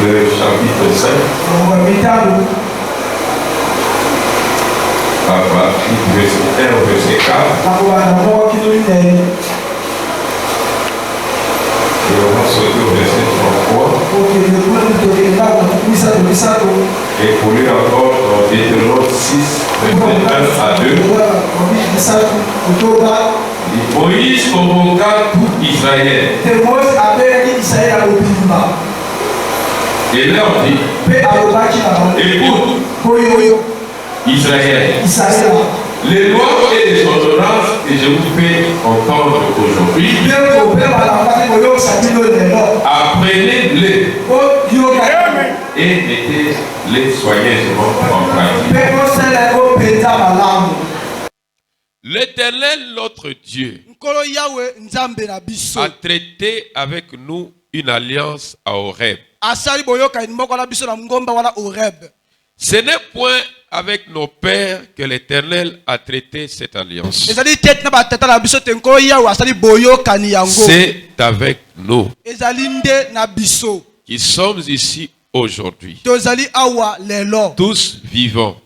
le chapitre 5, à partir du verset 1 au verset 4. Et on va sauter au verset 33. Et pour lire encore dans Deutéronome 6, verset 1 à 2. Moïse convoqua tout Israël. Et leur dit, écoute, Israël, les lois et les ordonnances que je vous fais entendre aujourd'hui, apprenez-les et mettez-les soigneusement en pratique. L'Éternel, notre Dieu, a traité avec nous une alliance à Horeb. Ce n'est point avec nos pères que l'Éternel a traité cette alliance. C'est avec nous qui sommes ici aujourd'hui, tous vivants.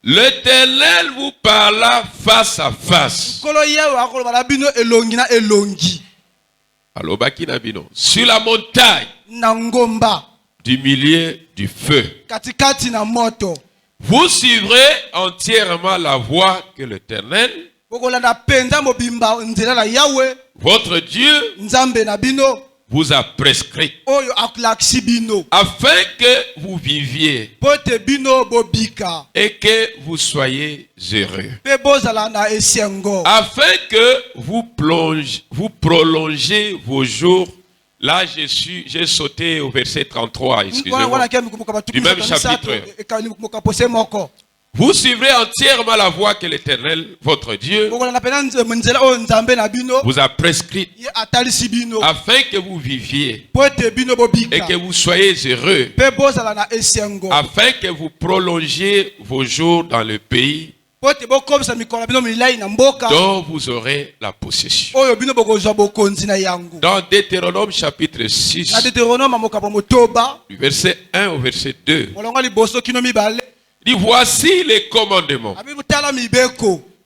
L'Éternel vous parla face à face. Sur la montagne du milieu du feu. Vous suivrez entièrement la voie que l'Éternel, votre Dieu, vous a prescrite, afin que vous viviez et que vous soyez heureux, afin que vous prolongez vos jours. Là, j'ai sauté au verset 33, excusez-moi, du même chapitre. Vous suivrez entièrement la voie que l'Éternel, votre Dieu, vous a prescrite, afin que vous viviez et que vous soyez heureux, afin que vous prolongiez vos jours dans le pays dont vous aurez la possession. Dans Deutéronome chapitre 6, du verset 1 au verset 2, dit, voici les commandements,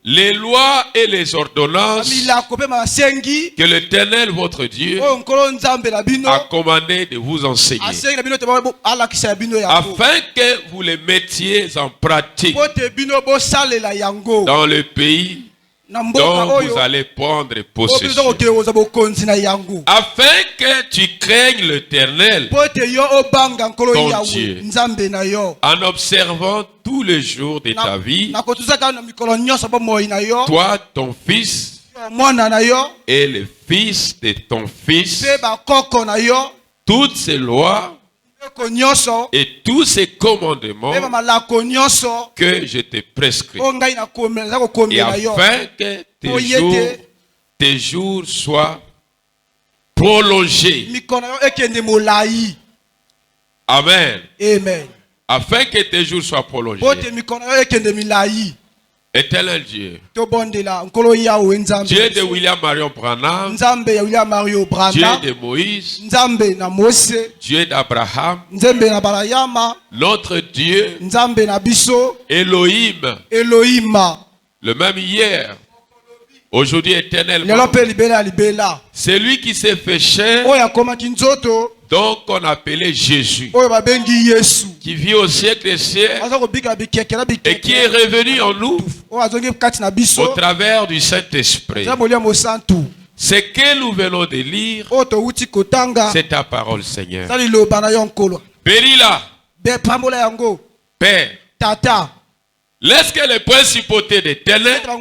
les lois et les ordonnances que l'Éternel votre Dieu a commandé de vous enseigner, afin que vous les mettiez en pratique dans le pays dont vous allez prendre possession, afin que tu craignes l'Éternel, ton Dieu, en observant tous les jours de ta vie, toi, ton fils, et le fils de ton fils, toutes ces lois et tous ces commandements que je te prescris, et afin que tes jours soient prolongés. Amen. Amen. Afin que tes jours soient prolongés. Éternel Dieu, Dieu de William Marion Branham, Dieu de Moïse, Dieu d'Abraham, notre Dieu, Elohim, le même hier, aujourd'hui éternellement, c'est lui qui s'est fait chair, donc on appelait Jésus, qui vit au siècle des siècles et qui est revenu en nous au travers du Saint-Esprit. Ce que nous venons de lire, c'est ta parole, Seigneur. Bénis-la, Père. Laisse que les principautés des ténèbres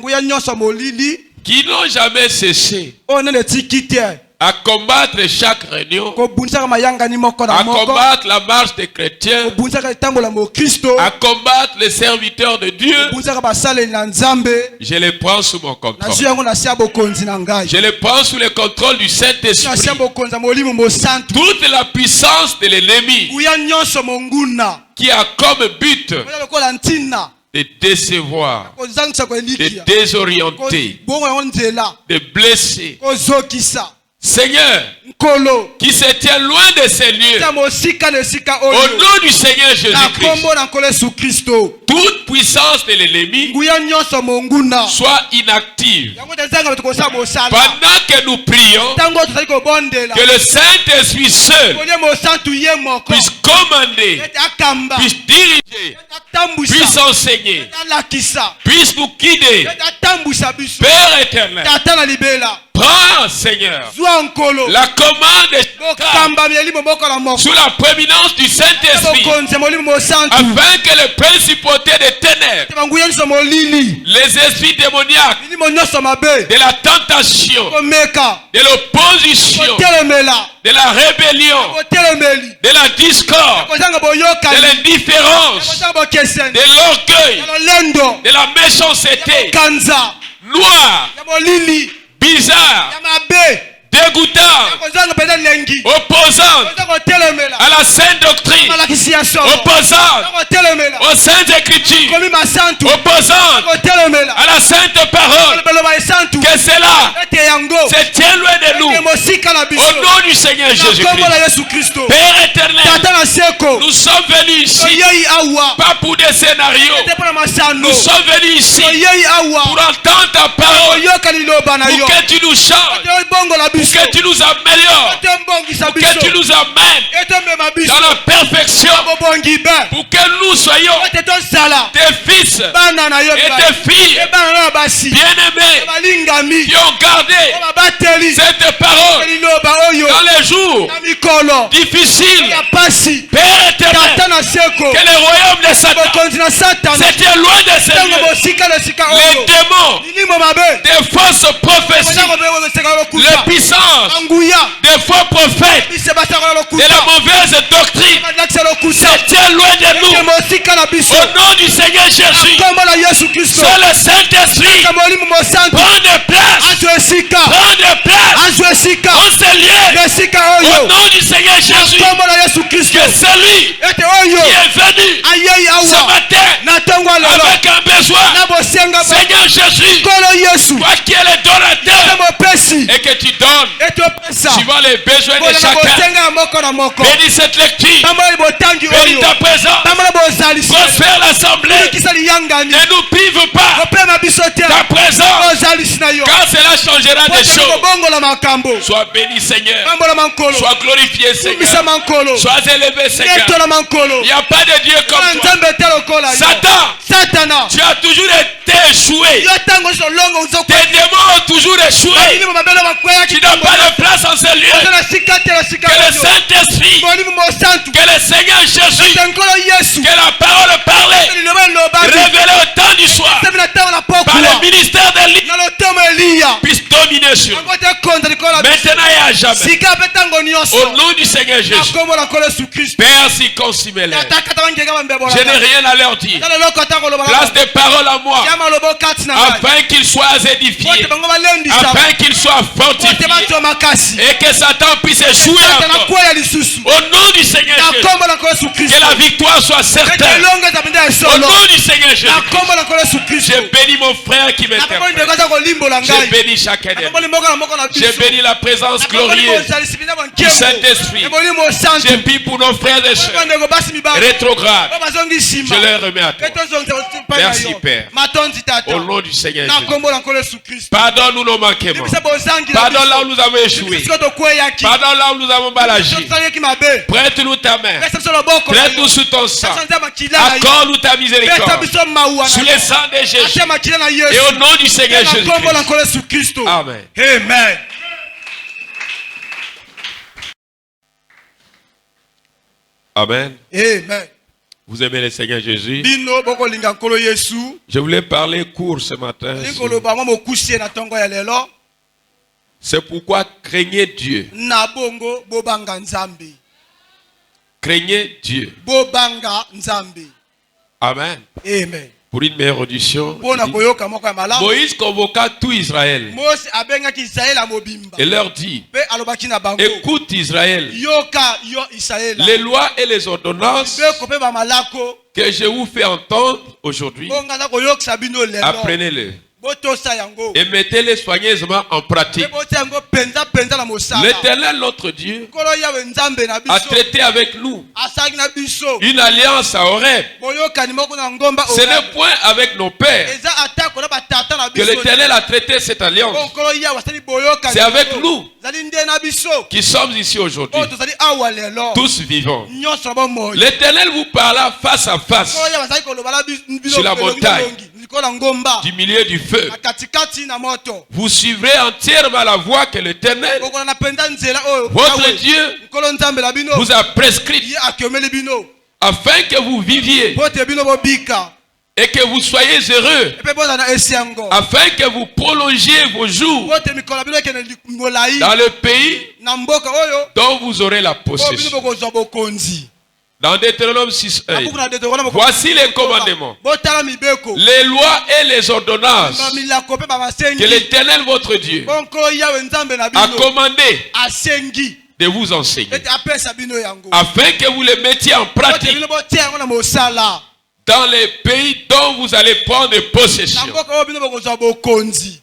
qui n'ont jamais cessé à combattre chaque réunion, à combattre la marche des chrétiens, à combattre les serviteurs de Dieu, je les prends sous mon contrôle. Je les prends sous le contrôle du Saint-Esprit. Toute la puissance de l'ennemi qui a comme but de décevoir, de désorienter, de blesser, Seigneur, qui se tient loin de ces lieux, au nom du Seigneur Jésus-Christ, toute puissance de l'ennemi soit inactive. Pendant que nous prions, que le Saint-Esprit seul puisse commander, puisse diriger, puisse enseigner, puisse nous guider. Père éternel, prends, Seigneur, la commande sous la prééminence du Saint-Esprit, afin que les principautés des ténèbres, les esprits démoniaques, de la tentation, de l'opposition, de la rébellion, de la discorde, de l'indifférence, de l'orgueil, de la méchanceté, noire, bizarre, dégoûtant, opposant à la sainte doctrine, opposant aux saintes écritures, opposant à la sainte parole, que cela se tient loin de nous, au nom du Seigneur Jésus-Christ. Père éternel, nous sommes venus ici pas pour des scénarios, nous sommes venus ici pour entendre ta parole, pour que tu nous chantes, que tu nous améliores, que tu nous amènes dans la perfection, pour que nous soyons tes fils et tes filles bien-aimés qui ont gardé cette parole dans les jours difficiles. Père éternel, que le royaume de Satan c'était loin de ces lieux. Les démons, des fausses prophéties, les puissances des faux prophètes, de la mauvaise doctrine, c'était loin de nous. Au nom du Seigneur Jésus, c'est le Saint-Esprit. Prends de place. Prends de place. On se lie. Au nom du Seigneur Jésus, que celui qui est venu ce matin avec un besoin, Seigneur Jésus, toi qui es le donateur, et que tu donnes suivant les besoins de chacun. Bénis cette lecture. Bénis ta présence. Prospère l'assemblée. Ne nous prive pas ta présence, car cela changera des choses. Sois béni, Seigneur. Sois glorifié, Seigneur. Sois élevé, Seigneur. Il n'y a pas de Dieu comme toi. Satan, tu as toujours été échoué. Tes démons ont toujours échoué. Tu n'as pas de place en ce lieu. Que le Saint-Esprit, que le Seigneur Jésus, que la parole parlée, révélée au temps du soir, par le ministère d'Élie, puisse dominer sur nous, maintenant et à jamais. Au nom du Seigneur Jésus. Père, circoncis-les. Je n'ai rien à leur dire. Place des paroles à moi, afin qu'ils soient édifiés, afin qu'ils soient fortifiés, et que Satan puisse échouer encore. Au nom du Seigneur Jésus, que la victoire soit certaine. Au nom du Seigneur Jésus, je bénis mon frère qui m'interprète. Je bénis chacun d'eux. Je bénis la présence glorieuse du Saint-Esprit. Je prie pour nos frères et sœurs rétrogrades. Je les remets à toi. Merci Père. Au nom du Seigneur Jésus. Pardonne-nous nos manquements. Pardonne là où nous avons échoué. Pardonne là où nous avons mal agi. Prête-nous ta main. Prête-nous sous ton sang. Accorde-nous ta miséricorde. Sous le sang de Jésus. Et au nom du Seigneur Jésus-Christ. Amen. Amen. Amen. Amen. Vous aimez le Seigneur Jésus? Je voulais parler court ce matin. C'est pourquoi craignez Dieu. Craignez Dieu. Amen. Amen. Pour une meilleure audition, Moïse convoqua tout Israël et leur dit: écoute Israël, les lois et les ordonnances que je vous fais entendre aujourd'hui, apprenez-les. et mettez-les soigneusement en pratique. L'Éternel, notre Dieu, a traité avec nous une alliance à Horeb. Ce n'est point avec nos pères que l'Éternel a traité cette alliance. C'est avec nous qui sommes ici aujourd'hui, tous vivants. L'Éternel vous parla face à face sur la montagne du milieu du feu. Vous suivrez entièrement la voie que l'Éternel, votre Dieu, vous a prescrite afin que vous viviez et que vous soyez heureux, afin que vous prolongiez vos jours dans le pays dont vous aurez la possession. Dans Deutéronome 6:1, voici les commandements, les lois et les ordonnances que l'Éternel votre Dieu a commandé de vous enseigner, afin que vous les mettiez en pratique dans les pays dont vous allez prendre possession.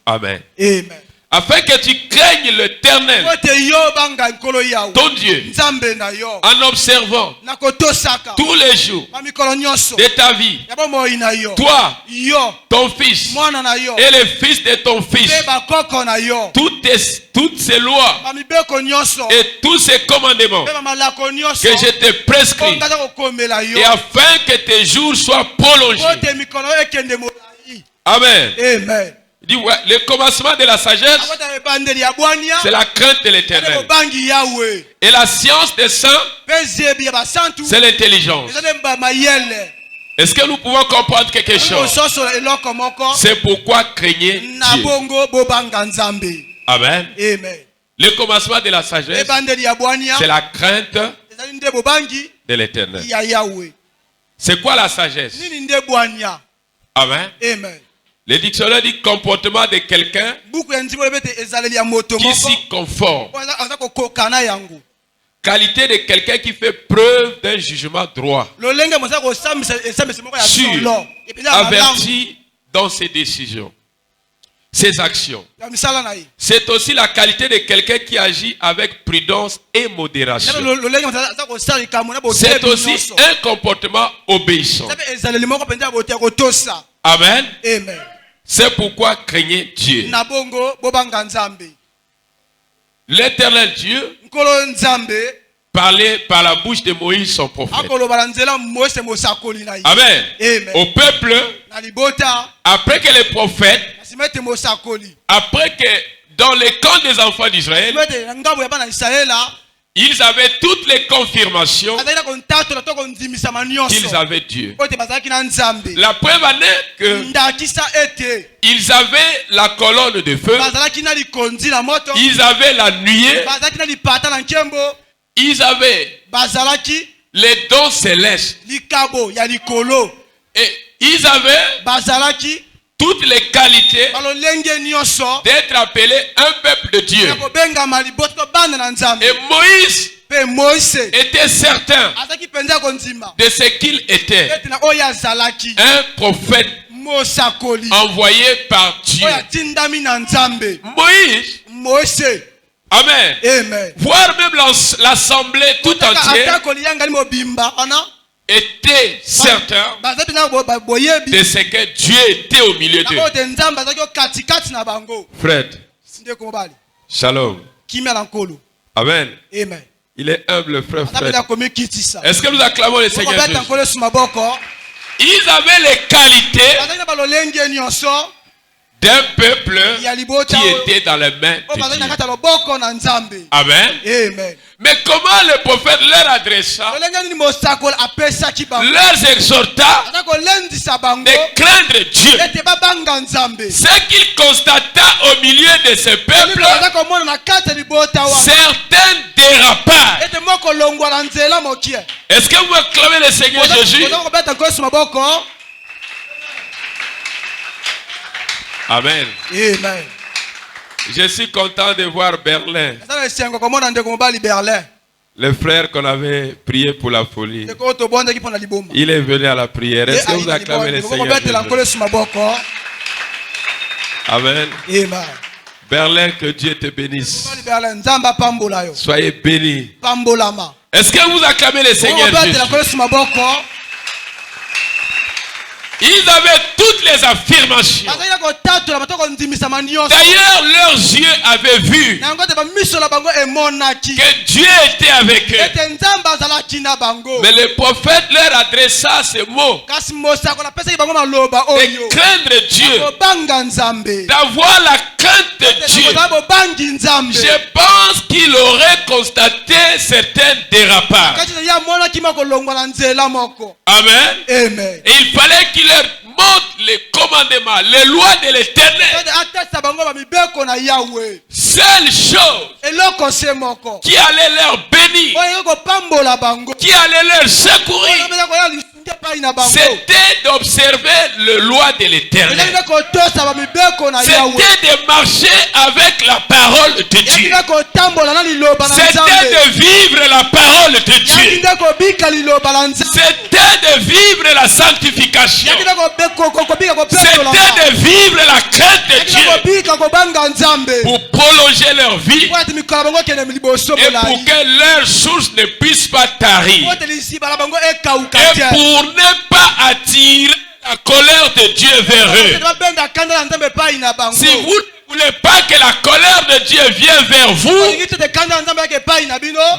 Amen. Afin que tu craignes l'Éternel, ton Dieu, en observant tous les jours de ta vie, toi, ton fils et les fils de ton fils, toutes ces lois et tous ces commandements que je te prescris, et afin que tes jours soient prolongés. Amen. Amen. Il dit, ouais, le commencement de la sagesse, c'est la crainte de l'Éternel. Et la science des saints, c'est l'intelligence. Est-ce que nous pouvons comprendre quelque chose? C'est pourquoi craignez Dieu. Amen. Le commencement de la sagesse, c'est la crainte de l'Éternel. C'est quoi la sagesse? Amen. Le dictionnaire dit comportement de quelqu'un qui s'y conforme. Qualité de quelqu'un qui fait preuve d'un jugement droit, sûr, averti dans ses décisions, ses actions. C'est aussi la qualité de quelqu'un qui agit avec prudence et modération. C'est aussi un comportement obéissant. Amen. C'est pourquoi craignez Dieu. L'Éternel Dieu parlait par la bouche de Moïse son prophète. Amen. Au peuple, après que les prophètes, après que dans les camps des enfants d'Israël, ils avaient toutes les confirmations qu'ils avaient Dieu. La preuve en est qu'ils avaient la colonne de feu, ils avaient la nuée, ils avaient les dons célestes, et ils avaient toutes les qualités d'être appelé un peuple de Dieu. Et Moïse était certain de ce qu'il était, un prophète envoyé par Dieu. Moïse, amen, voire même l'assemblée tout entière était certain de ce que Dieu était au milieu d'eux. Fred, shalom. Amen. Il est humble, frère Fred. Est-ce que nous acclamons le Seigneur Jésus? Ils avaient les qualités d'un peuple qui était dans les mains de Dieu. Amen. Mais comment le prophète leur adressa, leur exhorta de craindre Dieu. Ce qu'il constata au milieu de ce peuple, certains dérapages. Est-ce que vous acclamez le Seigneur Jésus? Amen. Je suis content de voir Berlin, le frère qu'on avait prié pour la folie. Il est venu à la prière. Est-ce que vous acclamez le Seigneur Jésus? Amen. Amen. Berlin, que Dieu te bénisse. Soyez bénis. Est-ce que vous acclamez le Seigneur Jésus? Ils avaient toutes les affirmations. D'ailleurs, leurs yeux avaient vu que Dieu était avec eux. Mais le prophète leur adressa ces mots de craindre Dieu, d'avoir la crainte de Dieu. Je pense qu'il aurait constaté certains dérapages. Amen. Amen. Et il fallait qu'il leur montre les commandements, les lois de l'Éternel. Seule chose qui allait leur bénir, qui allait leur secourir, c'était d'observer les lois de l'Éternel. C'était de marcher avec la parole de Dieu. C'était de vivre la parole de Dieu. C'était de vivre la sanctification. C'était de vivre la crainte de Dieu pour prolonger leur vie et pour que leur source ne puisse pas tarir et pour ne pas attirer la colère de Dieu vers eux. Si vous ne voulez pas que la colère de Dieu vienne vers vous,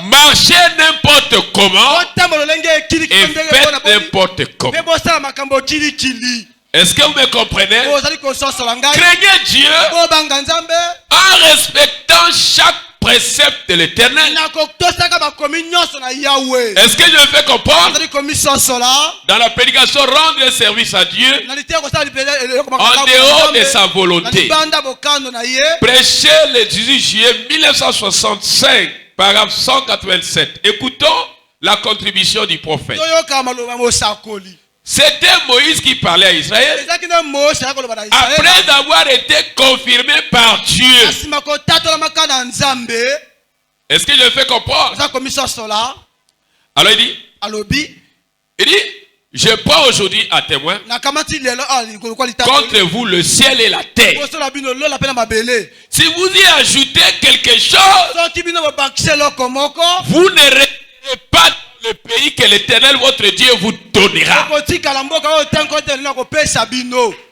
marchez n'importe comment et faites n'importe comment. Est-ce que vous me comprenez? Craignez Dieu en respectant chaque précepte de l'Éternel. Est-ce que je me fais comprendre? Dans la prédication, rendre service à Dieu en dehors de sa volonté. Prêcher le 18 juillet 1965, paragraphe 187. Écoutons la contribution du prophète. C'était Moïse qui parlait à Israël après avoir été confirmé par Dieu. Est-ce que je le fais comprendre? Alors il dit, je prends aujourd'hui à témoin contre vous le ciel et la terre. Si vous y ajoutez quelque chose, vous ne resterez pas le pays que l'Éternel votre Dieu vous donnera.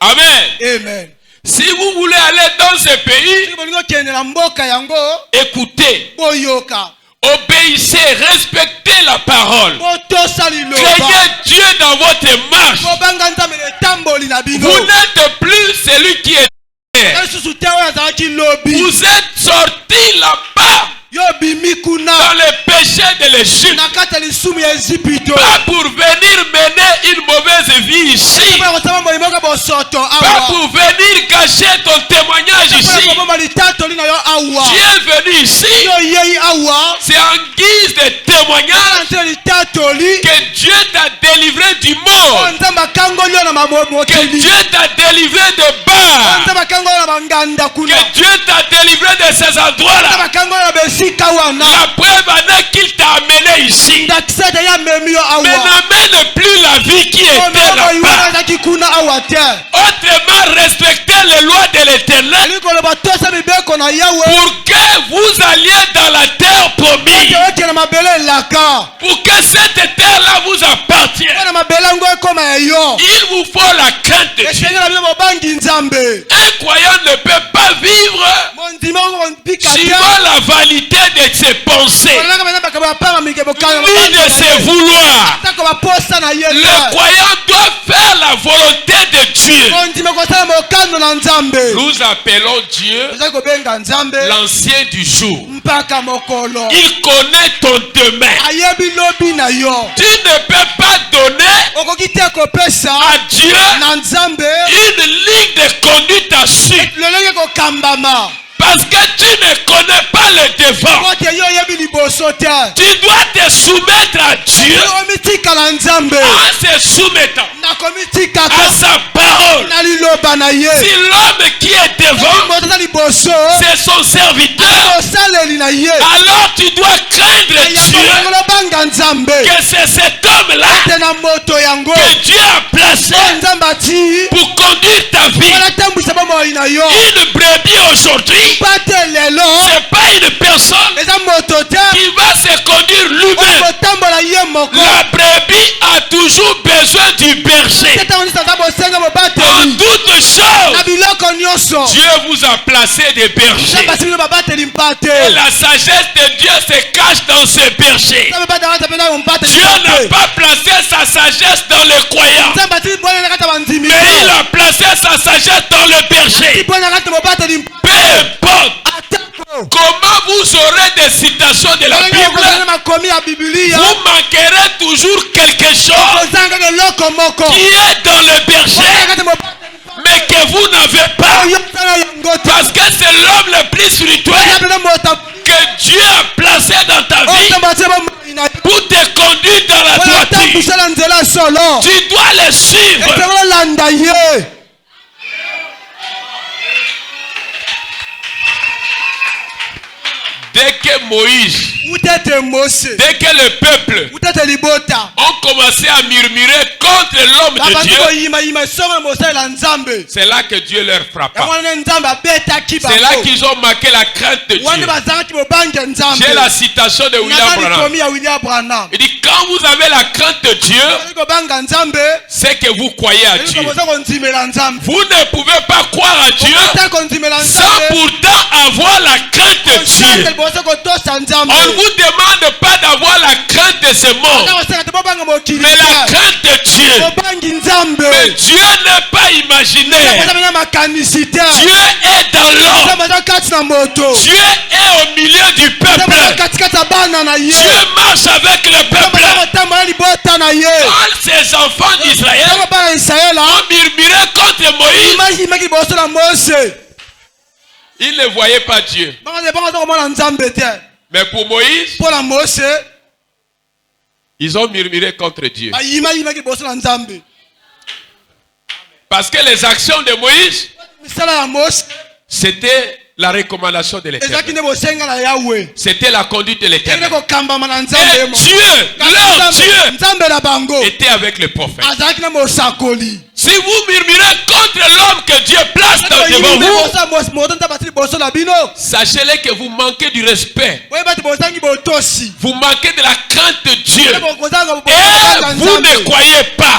Amen. Amen. Si vous voulez aller dans ce pays, écoutez, obéissez, respectez la parole. Craignez Dieu dans votre marche. Vous n'êtes plus celui qui est terre. Vous êtes sorti là-bas dans le péché de l'Égypte, pas pour venir mener une mauvaise vie ici, pas pour venir cacher ton témoignage ici. Tu es venu ici, c'est en guise de témoignage que Dieu t'a délivré du monde, que Dieu t'a délivré de bas, que Dieu t'a délivré de ces endroits-là. La preuve en est qu'il t'a amené ici. Mais n'amène plus la vie qui était là-bas. Autrement, respectez les lois de l'Éternel pour que vous alliez dans la terre promise, pour que cette terre-là vous appartienne. Il vous faut la crainte de Dieu. Un croyant ne peut pas vivre suivant la vanité de ses pensées ni de ses vouloirs. Le croyant doit faire la volonté de Dieu. Nous appelons Dieu l'ancien du jour. Il connaît ton demain. Tu ne peux pas donner à Dieu une ligne de conduite à suivre, parce que tu ne connais pas le devant. Tu dois te soumettre à Dieu en se soumettant à sa parole. Si l'homme qui est devant, c'est son serviteur, alors tu dois craindre Dieu que c'est cet homme-là que Dieu a placé pour conduire ta vie. Une brebis aujourd'hui, c'est pas une personne qui va se conduire lui-même. La brebis a toujours besoin du berger. En toute chose, Dieu vous a placé des bergers. Et la sagesse de Dieu se cache dans ces bergers. Dieu n'a pas placé sa sagesse dans les croyants, mais il a placé sa sagesse dans le berger. Peu importe comment vous aurez des citations de la Bible, vous manquerez toujours quelque chose qui est dans le berger, mais que vous n'avez pas. Parce que c'est l'homme le plus spirituel que Dieu a placé dans ta vie pour te conduire dans la droiture. Tu dois le suivre. Dès que Moïse, dès que le peuple ont commencé à murmurer contre l'homme de Dieu, c'est là que Dieu leur frappa. C'est là qu'ils ont marqué la crainte de Dieu. J'ai la citation de William Branham. Il dit, quand vous avez la crainte de Dieu, c'est que vous croyez à Dieu. Vous ne pouvez pas croire à Dieu sans pourtant avoir la crainte de Dieu. On ne vous demande pas d'avoir la crainte de ce monde, mais la crainte de Dieu. Mais Dieu n'est pas imaginaire. Dieu est dans l'homme. Dieu est au milieu du peuple. Dieu marche avec le peuple. Quand ces enfants d'Israël ont murmuré contre Moïse, ils ne voyaient pas Dieu. Mais pour Moïse, ils ont murmuré contre Dieu. Parce que les actions de Moïse, c'était la recommandation de l'Éternel. C'était la conduite de l'Éternel. Et Dieu, leur Dieu, était avec le prophète. Si vous murmurez contre l'homme que Dieu place devant vous, sachez-le que vous manquez du respect. Vous manquez de la crainte de Dieu. Et vous ne croyez pas.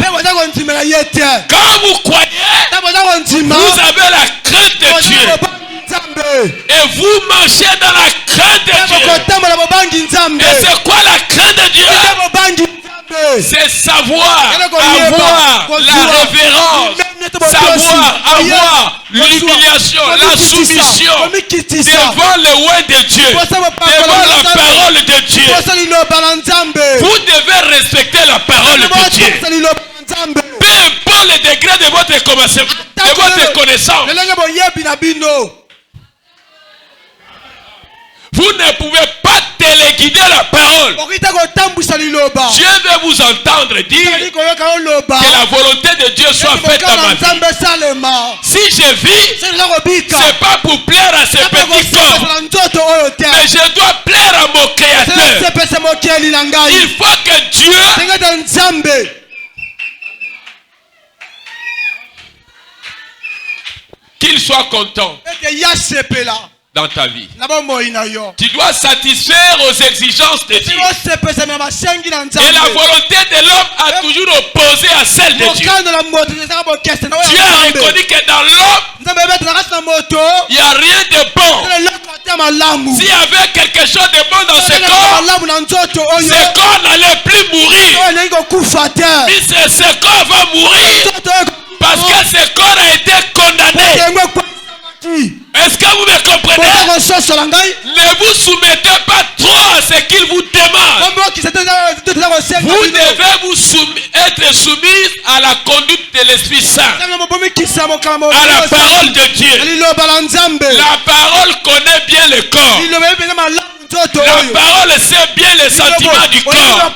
Quand vous croyez, vous avez la crainte de Dieu. Et vous marchez dans la crainte de Dieu. Et c'est quoi la crainte de Dieu? C'est savoir avoir la révérence, savoir avoir l'humiliation, la soumission devant le roi de Dieu, devant la parole de Dieu. Vous devez respecter la parole de Dieu. Peu importe le degré de votre connaissance. Vous ne pouvez pas téléguider la parole. Dieu veut vous entendre dire que la volonté de Dieu soit faite dans ma vie. Si je vis, c'est pas pour plaire à ces petits corps, mais je dois plaire à mon Créateur. Il faut que Dieu qu'il soit content dans ta vie. Tu dois satisfaire aux exigences de Dieu. Et la volonté de l'homme a toujours opposé à celle de Dieu. Dieu a reconnu que dans l'homme, il n'y a rien de bon. S'il y avait quelque chose de bon dans ce corps n'allait plus mourir. Mais ce corps va mourir parce que ce corps a été condamné. Est-ce que vous me comprenez? Ne vous soumettez pas trop à ce qu'il vous demande. Vous devez être soumis à la conduite de l'Esprit Saint, à la parole de Dieu. La parole connaît bien le corps. La parole sait bien les sentiments du corps. La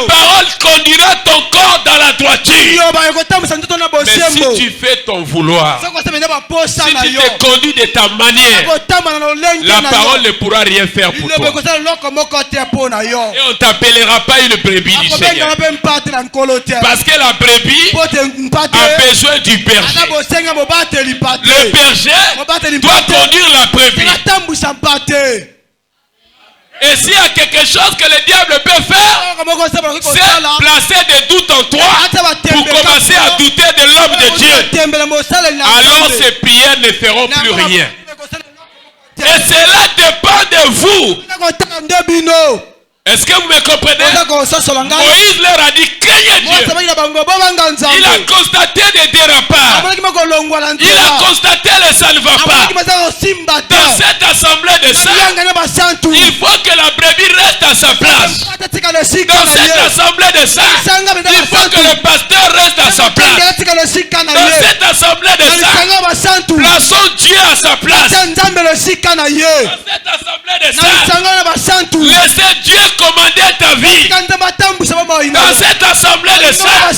parole conduira ton corps dans la droiture. Mais si tu fais ton vouloir, si tu te conduis de ta manière, la parole ne pourra rien faire pour toi. Et on ne t'appellera pas une brebis du Seigneur. Parce que la brebis a besoin du berger. Le berger doit conduire la brebis. Et s'il y a quelque chose que le diable peut faire, c'est placer des doutes en toi pour commencer à douter de l'homme de Dieu. Alors ces prières ne feront plus rien. Et cela dépend de vous. Est-ce que vous me comprenez? Moïse leur a dit, craignez Dieu. Il a constaté des dérapages. Il a constaté que ça ne va pas. Dans cette assemblée de saints, il faut que la brebis reste à sa place. Dans cette assemblée de saints, il faut que le pasteur reste à sa place. Dans cette assemblée de saints, plaçons Dieu à sa place. Dans cette assemblée de saints, laissez Dieu commander ta vie. Dans cette assemblée de saints,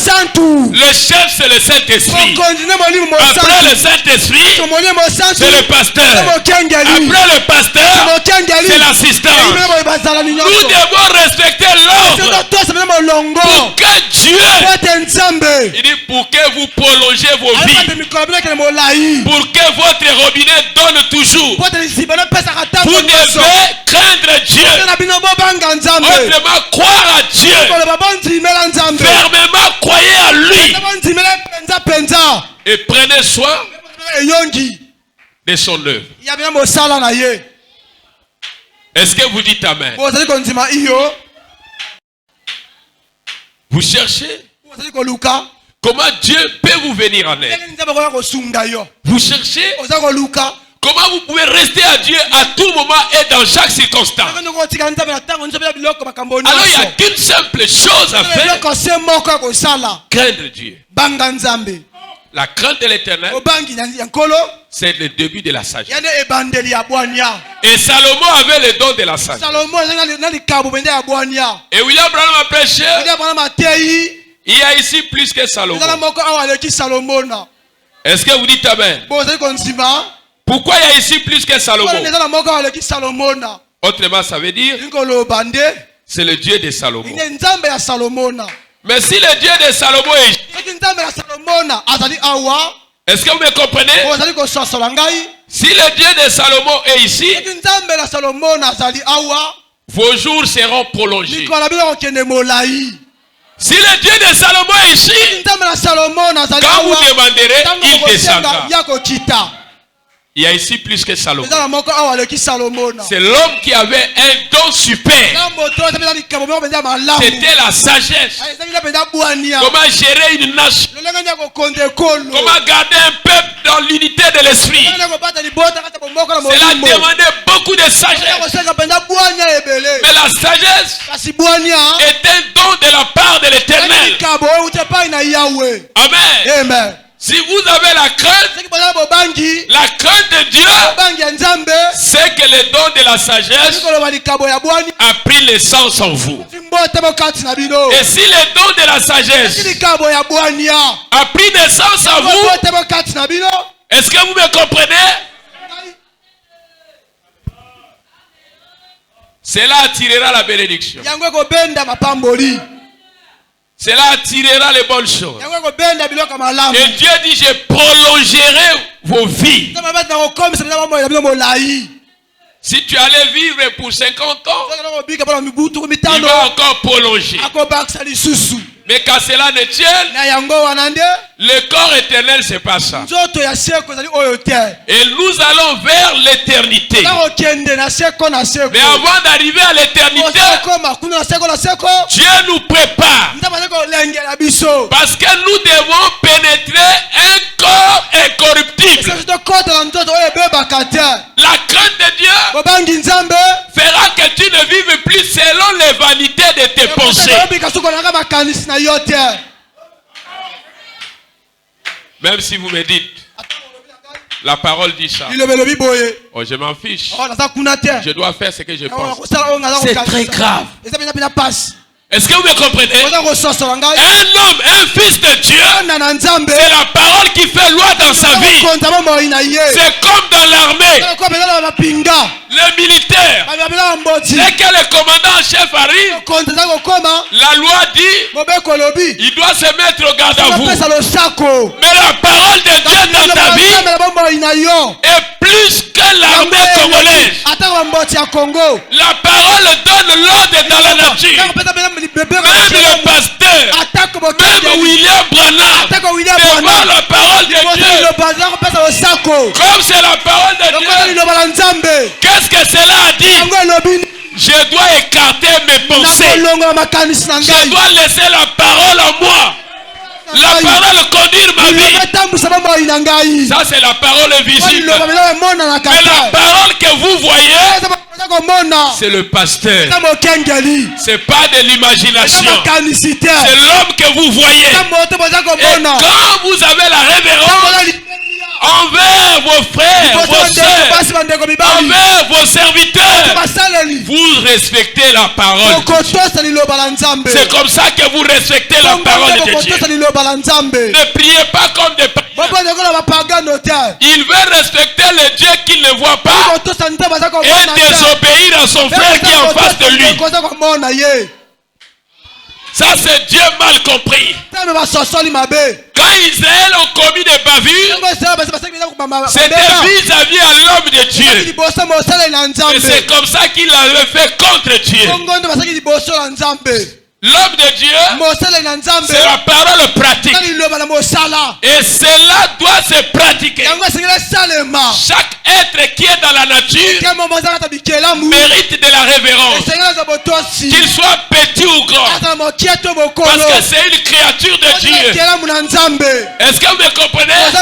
le chef c'est le Saint-Esprit. Après le Saint-Esprit, c'est le pasteur. Après le pasteur, c'est l'assistant. Nous devons respecter l'ordre pour que Dieu, il dit pour que vous prolongez vos vies, pour que votre robinet donne toujours. Vous devez craindre Dieu. Autrement, croire à Dieu. Fermement, croyez à lui. Et prenez soin de son œuvre. Est-ce que vous dites Amen? Vous cherchez comment Dieu peut vous venir en aide. Vous cherchez comment vous pouvez rester à Dieu à tout moment et dans chaque circonstance. Alors il n'y a qu'une simple chose à faire. Craindre Dieu. La crainte de l'Éternel, c'est le début de la sagesse. Et Salomon avait le don de la sagesse. Et William Branham a prêché. Il y a ici plus que Salomon. Est-ce que vous dites Amen? Pourquoi il y a ici plus que Salomon? Autrement, ça veut dire c'est le Dieu de Salomon. Mais si le Dieu de Salomon est... Est-ce que vous me comprenez? Si le Dieu de Salomon est ici, vos jours seront prolongés. Si le Dieu de Salomon est ici, quand vous demanderez, il descendra. Il y a ici plus que Salomon. C'est l'homme qui avait un don super. C'était la sagesse. Comment gérer une nation. Comment garder un peuple dans l'unité de l'esprit. Cela demandait beaucoup de sagesse. Mais la sagesse est un don de la part de l'Éternel. Amen. Si vous avez la crainte de Dieu, c'est que le don de la sagesse a pris l'essence en vous. Et si le don de la sagesse a pris l'essence en vous, est-ce que vous me comprenez? Cela attirera la bénédiction. Cela attirera les bonnes choses. Et Dieu dit, je prolongerai vos vies. Si tu allais vivre pour 50 ans, il va encore prolonger. Mais quand cela ne tienne, le corps éternel, c'est pas ça. Et nous allons vers l'éternité. Mais avant d'arriver à l'éternité, Dieu nous prépare. Parce que nous devons pénétrer un corps incorruptible. La crainte de Dieu fera que tu ne vives plus selon les vanités de tes pensées. Même si vous me dites, la parole dit ça. Oh, je m'en fiche. Je dois faire ce que je pense. C'est très grave. Est-ce que vous me comprenez? Un homme, un fils de Dieu, c'est la parole qui fait loi dans sa vie. C'est comme dans l'armée. Les militaires, dès que le commandant en chef arrive, la loi dit il doit se mettre au garde à vous. Mais la parole de Dieu dans ta vie est plus que l'armée congolaise. La parole donne l'ordre dans la nature. Même le pasteur, même William Branham, devant la parole de Dieu, comme c'est la parole de Dieu, qu'est-ce que cela a dit? Je dois écarter mes pensées. Je dois laisser la parole en moi. La parole conduire ma vie. Ça c'est la parole visible. Mais la parole que vous voyez, c'est le pasteur. C'est pas de l'imagination. C'est l'homme que vous voyez. Et quand vous avez la révérence envers vos frères, vos sœurs, envers vos serviteurs, vous respectez la parole de Dieu. C'est comme ça que vous respectez la parole de Dieu. Ne priez pas comme des païens. Il veut respecter le Dieu qu'il ne voit pas et désobéir à son frère qui est en face de lui. Ça c'est Dieu mal compris. Quand Israël ont commis des bavures, c'était vis-à-vis à l'homme de Dieu. Et c'est comme ça qu'il l'avait fait contre Dieu. L'homme de Dieu, c'est la parole pratique. Et cela doit se pratiquer. Chaque être qui est dans la nature mérite de la révérence. Qu'il soit petit ou grand. Parce que c'est une créature de Dieu. Est-ce que vous me comprenez?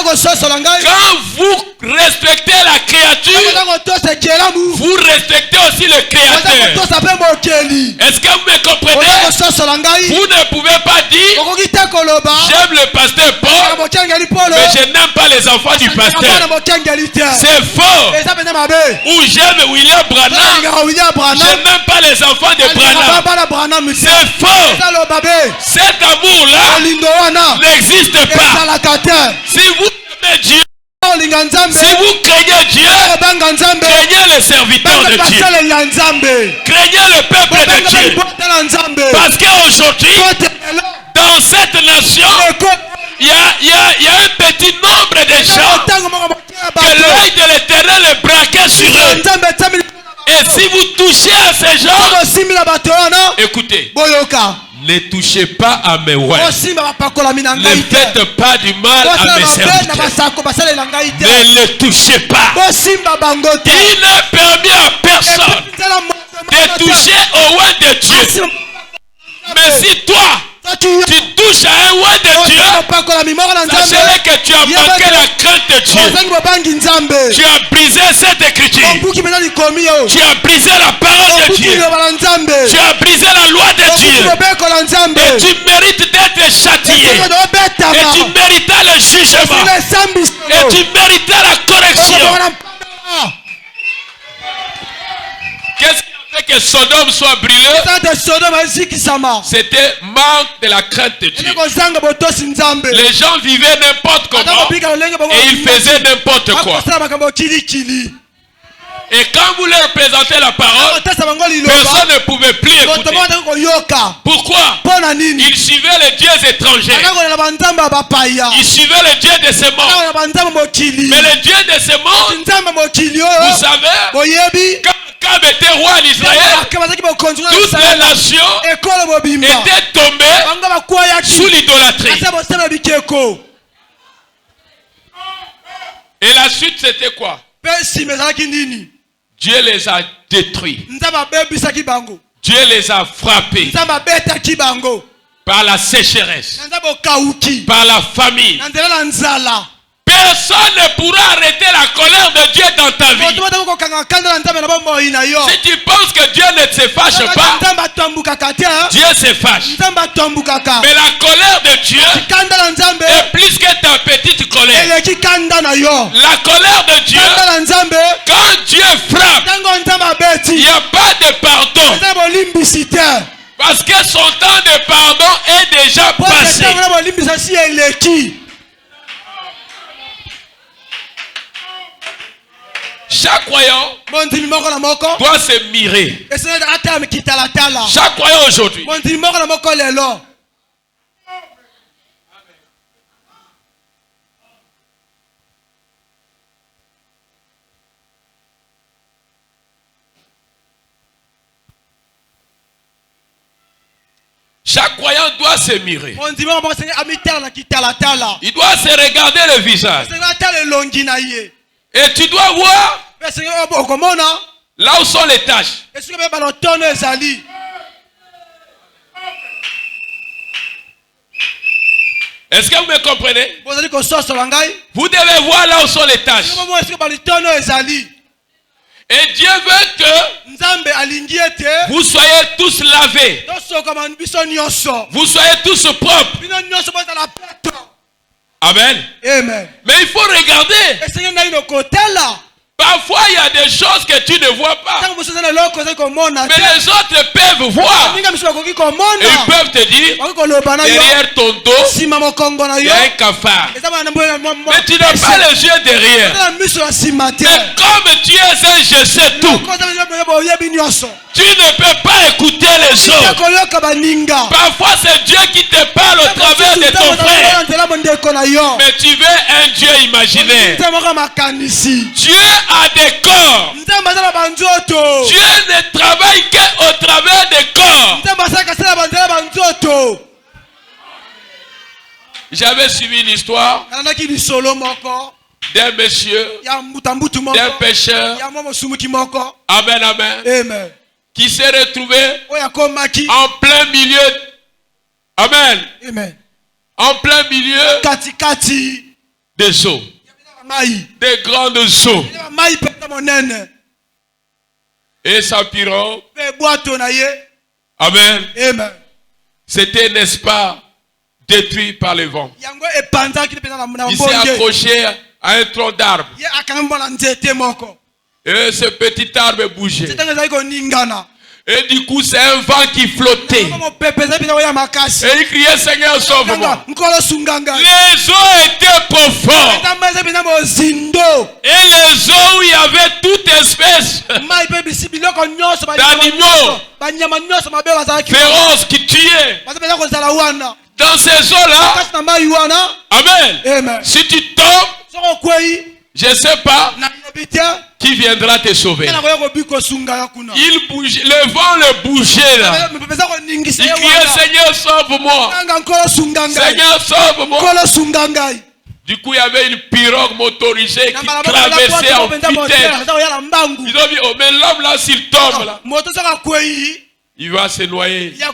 Quand vous respectez la créature, vous respectez aussi le créateur. Est-ce que vous me comprenez? Vous ne pouvez pas dire j'aime le pasteur Paul, mais je n'aime pas les enfants du pasteur. C'est faux. Ou j'aime William Branham, je n'aime pas les enfants de Branham. C'est faux. Cet amour-là n'existe pas. Si vous aimez Dieu, si vous craignez Dieu, craignez les serviteurs de Dieu. Craignez le peuple de Dieu. Parce qu'aujourd'hui, dans cette nation, il y a un petit nombre de gens que l'œil de l'Éternel est braqué sur eux. Et si vous touchez à ces gens, écoutez, ne touchez pas à mes ouais. Ne faites pas du mal à mes serviteurs. Ne les touchez pas. Il n'est permis à personne de toucher au ouais de Dieu. Mais si toi, tu touches à un ouais de Dieu, sachez que tu as manqué la crainte de Dieu. Tu as brisé cette écriture. Tu as brisé la parole de Dieu. Tu as brisé la loi de Dieu. Et tu mérites d'être châtié. Et tu mérites le jugement. Et tu mérites la correction. Qu'est-ce qui a fait que Sodome soit brûlé? C'était manque de la crainte de Dieu. Les gens vivaient n'importe comment et ils faisaient n'importe quoi. Et quand vous leur présentez la parole, personne ne pouvait plus écouter. Pourquoi? Ils suivaient les dieux étrangers. Ils suivaient les dieux de ces morts. Mais les dieux de ces morts, vous savez, quand était roi en Israël, toutes les nations étaient tombées sous l'idolâtrie. Et la suite c'était quoi? Dieu les a détruits. Dieu les a frappés par la sécheresse, par la famine. Personne ne pourra arrêter la colère de Dieu dans ta vie. Si tu penses que Dieu ne se fâche pas, Dieu se fâche. Mais la colère de Dieu est plus que ta petite colère. La colère de Dieu, quand Dieu frappe, il n'y a pas de pardon. Parce que son temps de pardon est déjà passé. Chaque croyant doit se mirer. Chaque croyant aujourd'hui. Chaque croyant doit se mirer. Il doit se regarder le visage. Et tu dois voir là où sont les tâches. Est-ce que vous me comprenez? Vous devez voir là où sont les tâches. Et Dieu veut que vous soyez tous lavés. Vous soyez tous propres. Amen. Amen. Mais il faut regarder. Parfois, il y a des choses que tu ne vois pas. Mais les autres peuvent voir. Et ils peuvent te dire, derrière ton dos, il y a un cafard. Mais tu n'as pas les yeux derrière. Mais comme tu es un je sais tout, tu ne peux pas écouter les autres. Parfois, c'est Dieu qui te parle au travers de ton frère. Mais tu veux un Dieu imaginaire. Dieu a des corps. Dieu ne travaille qu'au travers des corps. J'avais suivi l'histoire d'un monsieur, d'un pécheur. Amen, amen. Qui s'est retrouvé en plein milieu. Amen. En plein milieu des eaux. Des grandes eaux. Et sa pirogue. Amen. C'était, n'est-ce pas, détruit par le vent. Il s'est accroché à un tronc d'arbre. Et ce petit arbre bougeait. Et du coup, c'est un vent qui flottait. Et il criait, Seigneur, sauve-moi. Les eaux étaient profondes. Et les eaux où il y avait toute espèce d'animaux féroces qui tuaient. Dans ces eaux-là, amen. Si tu tombes, je ne sais pas qui viendra te sauver. Il bougeait, le vent le bougeait là. Il criait, Seigneur, sauve-moi. Seigneur, sauve-moi. Du coup, il y avait une pirogue motorisée qui traversait en vitesse. Ils ont dit, oh, mais l'homme là, s'il tombe là, il va se noyer. Il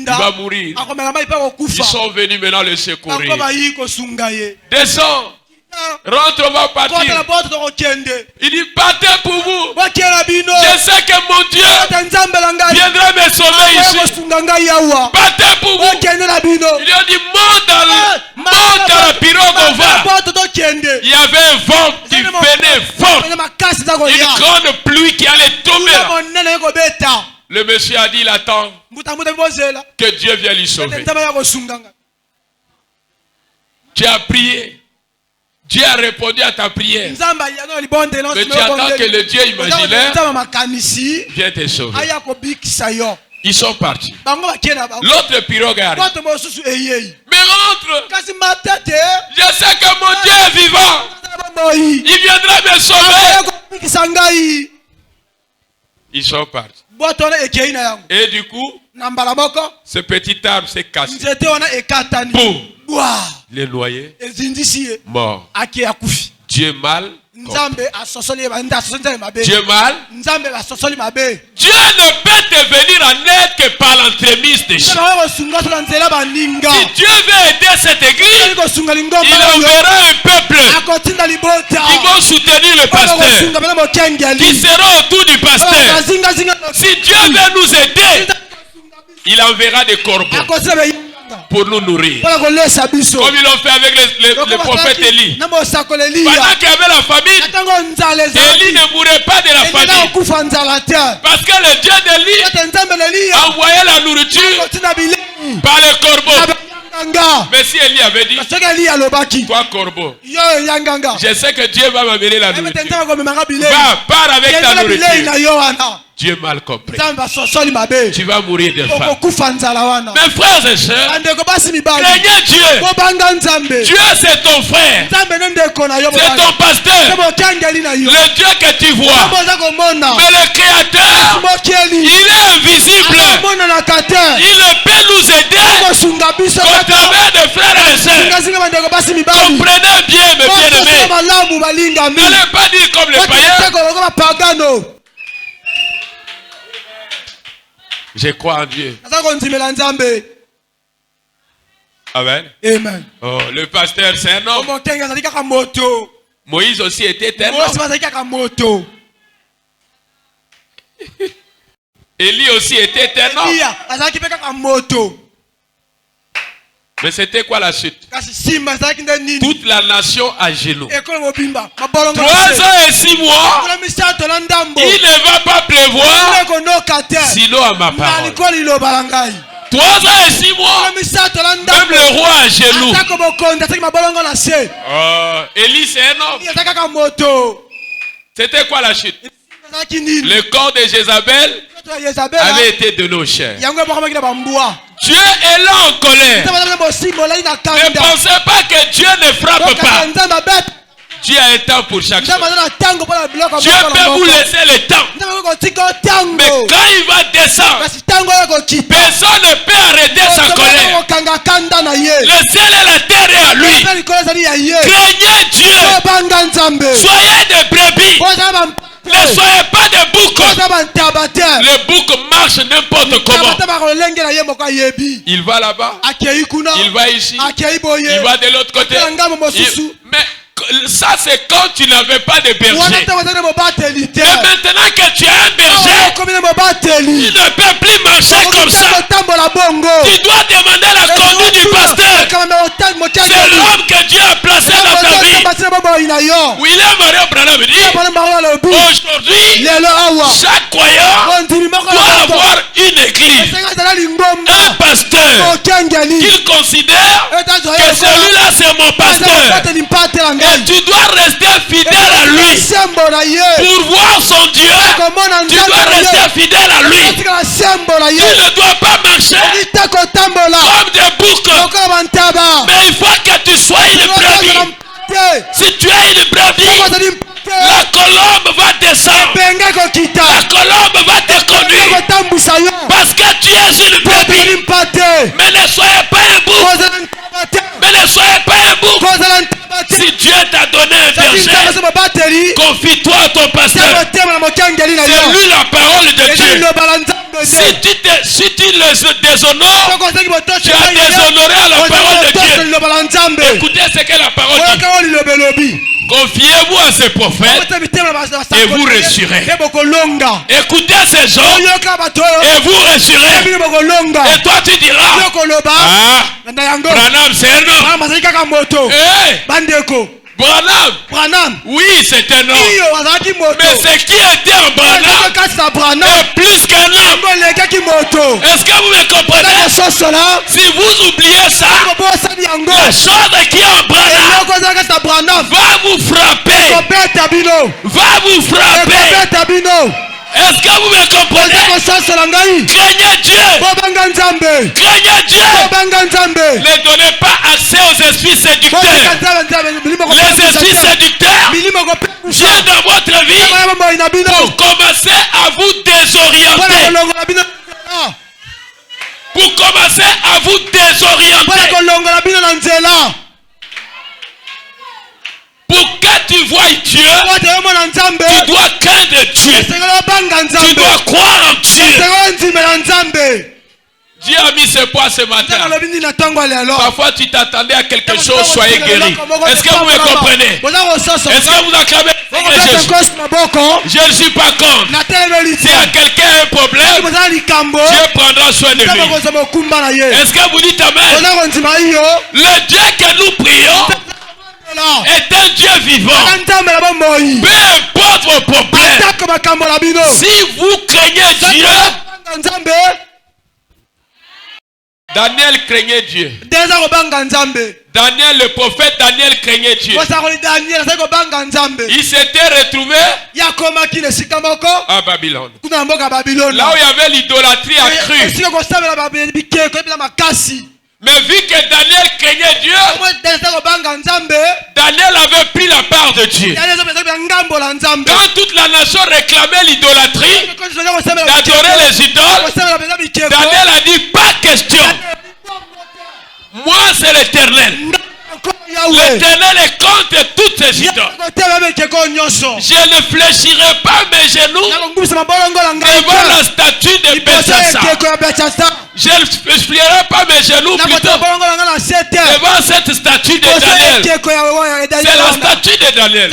va mourir. Ils sont venus maintenant le secourir. Descends. Rentre, on va partir. Il dit, partez pour vous. Je sais que mon Dieu viendra me sauver ici. Partez pour vous. Il lui a dit, monte dans la pirogue, on va. Il y avait un vent qui venait fort. Une grande pluie qui allait tomber là. Le monsieur a dit, il attend que Dieu vienne lui sauver. Tu as prié. Dieu a répondu à ta prière. Mais tu attends que le Dieu imaginaire vienne te sauver. Ils sont partis. L'autre pirogue arrive. Mais rentre. Je sais que mon Dieu est vivant. Il viendra me sauver. Ils sont partis. Et du coup, ce petit arbre s'est cassé. Boum. Les noyés, mort. Dieu mal. Dieu mal. Dieu ne peut te venir en aide que par l'entremise des gens. Si Dieu veut aider cette église, il enverra un peuple qui vont soutenir le pasteur, qui seront autour du pasteur. Si Dieu veut nous aider, il enverra des corbeaux pour nous nourrir. Comme ils l'ont fait avec le prophète Élie. Pendant qu'il y avait la famine, Élie ne mourait pas de la famine. Parce que le Dieu d'Élie envoyait la la nourriture par les corbeaux. Mais si Élie avait dit, toi corbeau, je sais que Dieu va m'amener la nourriture. Va, pars avec ta nourriture. Dieu mal compris. Tu vas mourir de faim. Mes frères et sœurs, craignez Dieu. Dieu c'est ton frère. C'est ton pasteur. Le Dieu que tu vois. Mais le Créateur, il est invisible. Il ne peut nous aider. Contrairement de frères et sœurs. Comprenez bien mes bien-aimés. N'allez pas dire comme les païens. Je crois en Dieu. Amen. Amen. Oh, le pasteur, c'est un homme. Moïse aussi était un homme. Élie aussi était un homme. Mais c'était quoi la suite? Toute la nation à genoux. 3 ans et 6 mois, il ne va pas pleuvoir, sinon à ma parole. 3 ans et 6 mois, même le roi à genoux. Élie c'est un homme. C'était quoi la chute? Le corps de Jézabel avait été donné aux chiens. Dieu est là en colère. Ne pensez pas que Dieu ne frappe pas. Dieu a un temps pour chaque chose. Dieu peut vous laisser le temps. Mais quand il va descendre, personne ne peut arrêter sa colère. Le ciel et la terre est à lui. Craignez Dieu. Soyez des brebis. Ne soyez pas des boucs. Le bouc marche n'importe comment. Il va là-bas. Il va ici. Il va de l'autre côté. Mais ça c'est quand tu n'avais pas de berger. Mais maintenant que tu as un berger, il ne peut plus marcher comme ça. Tu dois demander la conduite du pasteur. C'est l'homme que Dieu a placé dans ta vie. William Marion Branham dit, aujourd'hui, chaque croyant doit avoir une église, un pasteur qu'il considère que celui-là c'est mon pasteur. Et tu dois rester fidèle à lui. Pour voir son Dieu, tu dois rester fidèle à lui. Tu ne dois pas marcher comme des boucs. Mais il faut que tu sois une brebis. Si tu es une brebis, la colombe va descendre. La colombe va te conduire. Parce que tu es une brebis. Mais ne soyez pas un bouc. Mais ne soyez pas un bouc. Si Dieu t'a donné un berger, confie-toi à ton pasteur. C'est lui la parole de Dieu. Si tu le déshonores, tu as déshonoré à la parole de Dieu. Écoutez ce que la parole dit. Confiez-vous à ces prophètes et vous réussirez. Écoutez ces gens et vous réussirez. Et toi tu diras, Branham c'est un homme. Branham, oui c'est un homme. Mais ce qui était en Branham est plus qu'un homme. Est-ce que vous me comprenez? Si vous oubliez ça, la chose qui est en Branham va vous frapper. Va vous frapper. Est-ce que vous me comprenez? Craignez Dieu. Craignez Dieu. Ne donnez pas assez aux esprits séducteurs. Les esprits séducteurs viennent dans votre vie pour commencer à vous désorienter. Pour commencer à vous désorienter. Pour que tu vois Dieu, tu dois craindre Dieu. Tu dois croire en Dieu. Dieu a mis ce poids ce matin. Parfois tu t'attendais à quelque chose, soyez guéri. Est-ce que vous me comprenez? Est-ce que vous acclamez Jésus? Je ne suis pas contre. Si à quelqu'un a un problème, Dieu prendra soin de lui. Est-ce que vous dites amen? Le Dieu que nous prions est un Dieu vivant. Peu importe vos problèmes, si vous craignez Dieu, Daniel craignait Dieu. Daniel, le prophète Daniel craignait Dieu. Il s'était retrouvé à Babylone. Là où il y avait l'idolâtrie accrue. Mais vu que Daniel craignait Dieu, Daniel avait pris la part de Dieu. Quand toute la nation réclamait l'idolâtrie, d'adorer les idoles, Daniel a dit pas question. Moi c'est l'Éternel. L'Éternel est contre toutes ces idoles. Je ne fléchirai pas mes genoux devant la statue de Belshazzar. Je ne fléchirai pas mes genoux plutôt devant cette statue de Daniel. C'est la statue de Daniel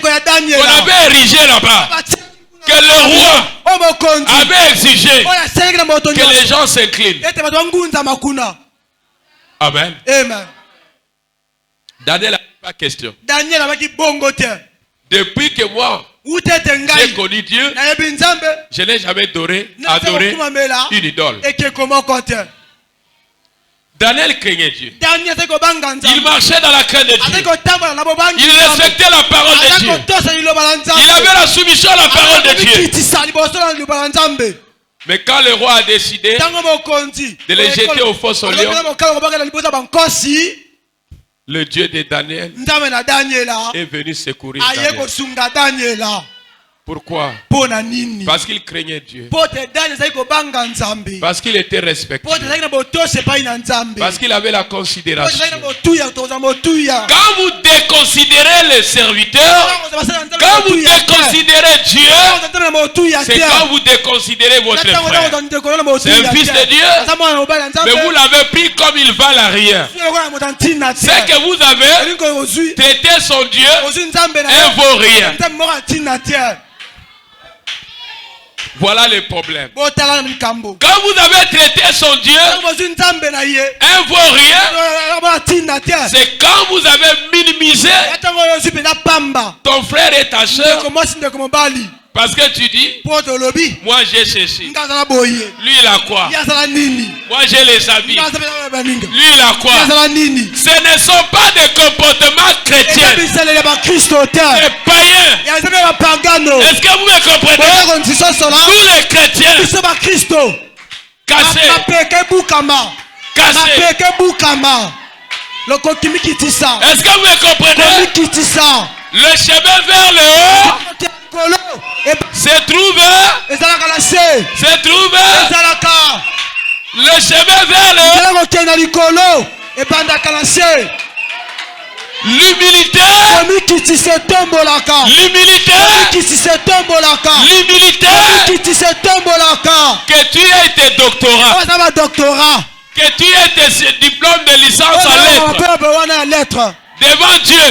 qu'on avait érigée là-bas. Que le roi avait exigé que les gens s'inclinent. Amen. Daniel n'a pas question. Depuis que moi j'ai connu Dieu, je n'ai jamais adoré une idole. Daniel craignait Dieu. Il marchait dans la crainte de Dieu. Il respectait la parole de Dieu. Il avait la soumission à la parole de Dieu. Mais quand le roi a décidé de les jeter au fosse au lion, le Dieu de Daniel est venu secourir Daniel. Pourquoi? Parce qu'il craignait Dieu. Parce qu'il était respecté. Parce qu'il avait la considération. Quand vous déconsidérez les serviteurs, quand vous déconsidérez Dieu, c'est quand vous déconsidérez votre frère. C'est un fils de Dieu, mais vous l'avez pris comme il valent à rien. C'est que vous avez traité son Dieu et vaut rien. Voilà le problème. Quand vous avez traité son Dieu, un vaut rien, c'est quand vous avez minimisé ton frère et ta soeur. Parce que tu dis, moi j'ai ceci. Lui il a quoi? Moi j'ai les habits. Lui il a quoi? Ce ne sont pas des comportements chrétiens. C'est païen. Est-ce que vous me comprenez? Nous les chrétiens cassés. Est-ce que vous me comprenez? Le chemin vers le haut se trouve le chemin vers le haut. L'humilité. Que tu aies tes doctorats. Que tu aies tes diplômes de licence en lettres. Devant Dieu.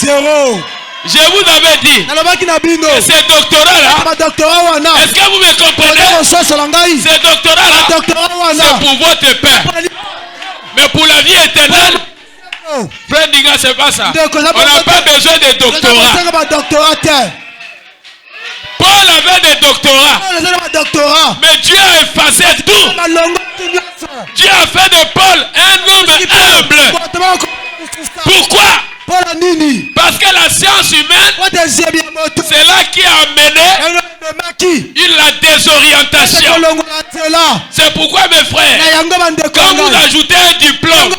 Zéro. Je vous avais dit que ces doctorats-là, est-ce que vous me comprenez? Ces doctorats-là, c'est pour votre pain. Mais pour la vie éternelle, frère Niga, c'est pas ça. On n'a pas besoin de doctorats. Paul avait des doctorats. Mais Dieu a effacé tout. Dieu a fait de Paul un homme humble. Pourquoi? Parce que la science humaine, c'est là qui a amené la désorientation. C'est pourquoi mes frères, quand vous ajoutez un diplôme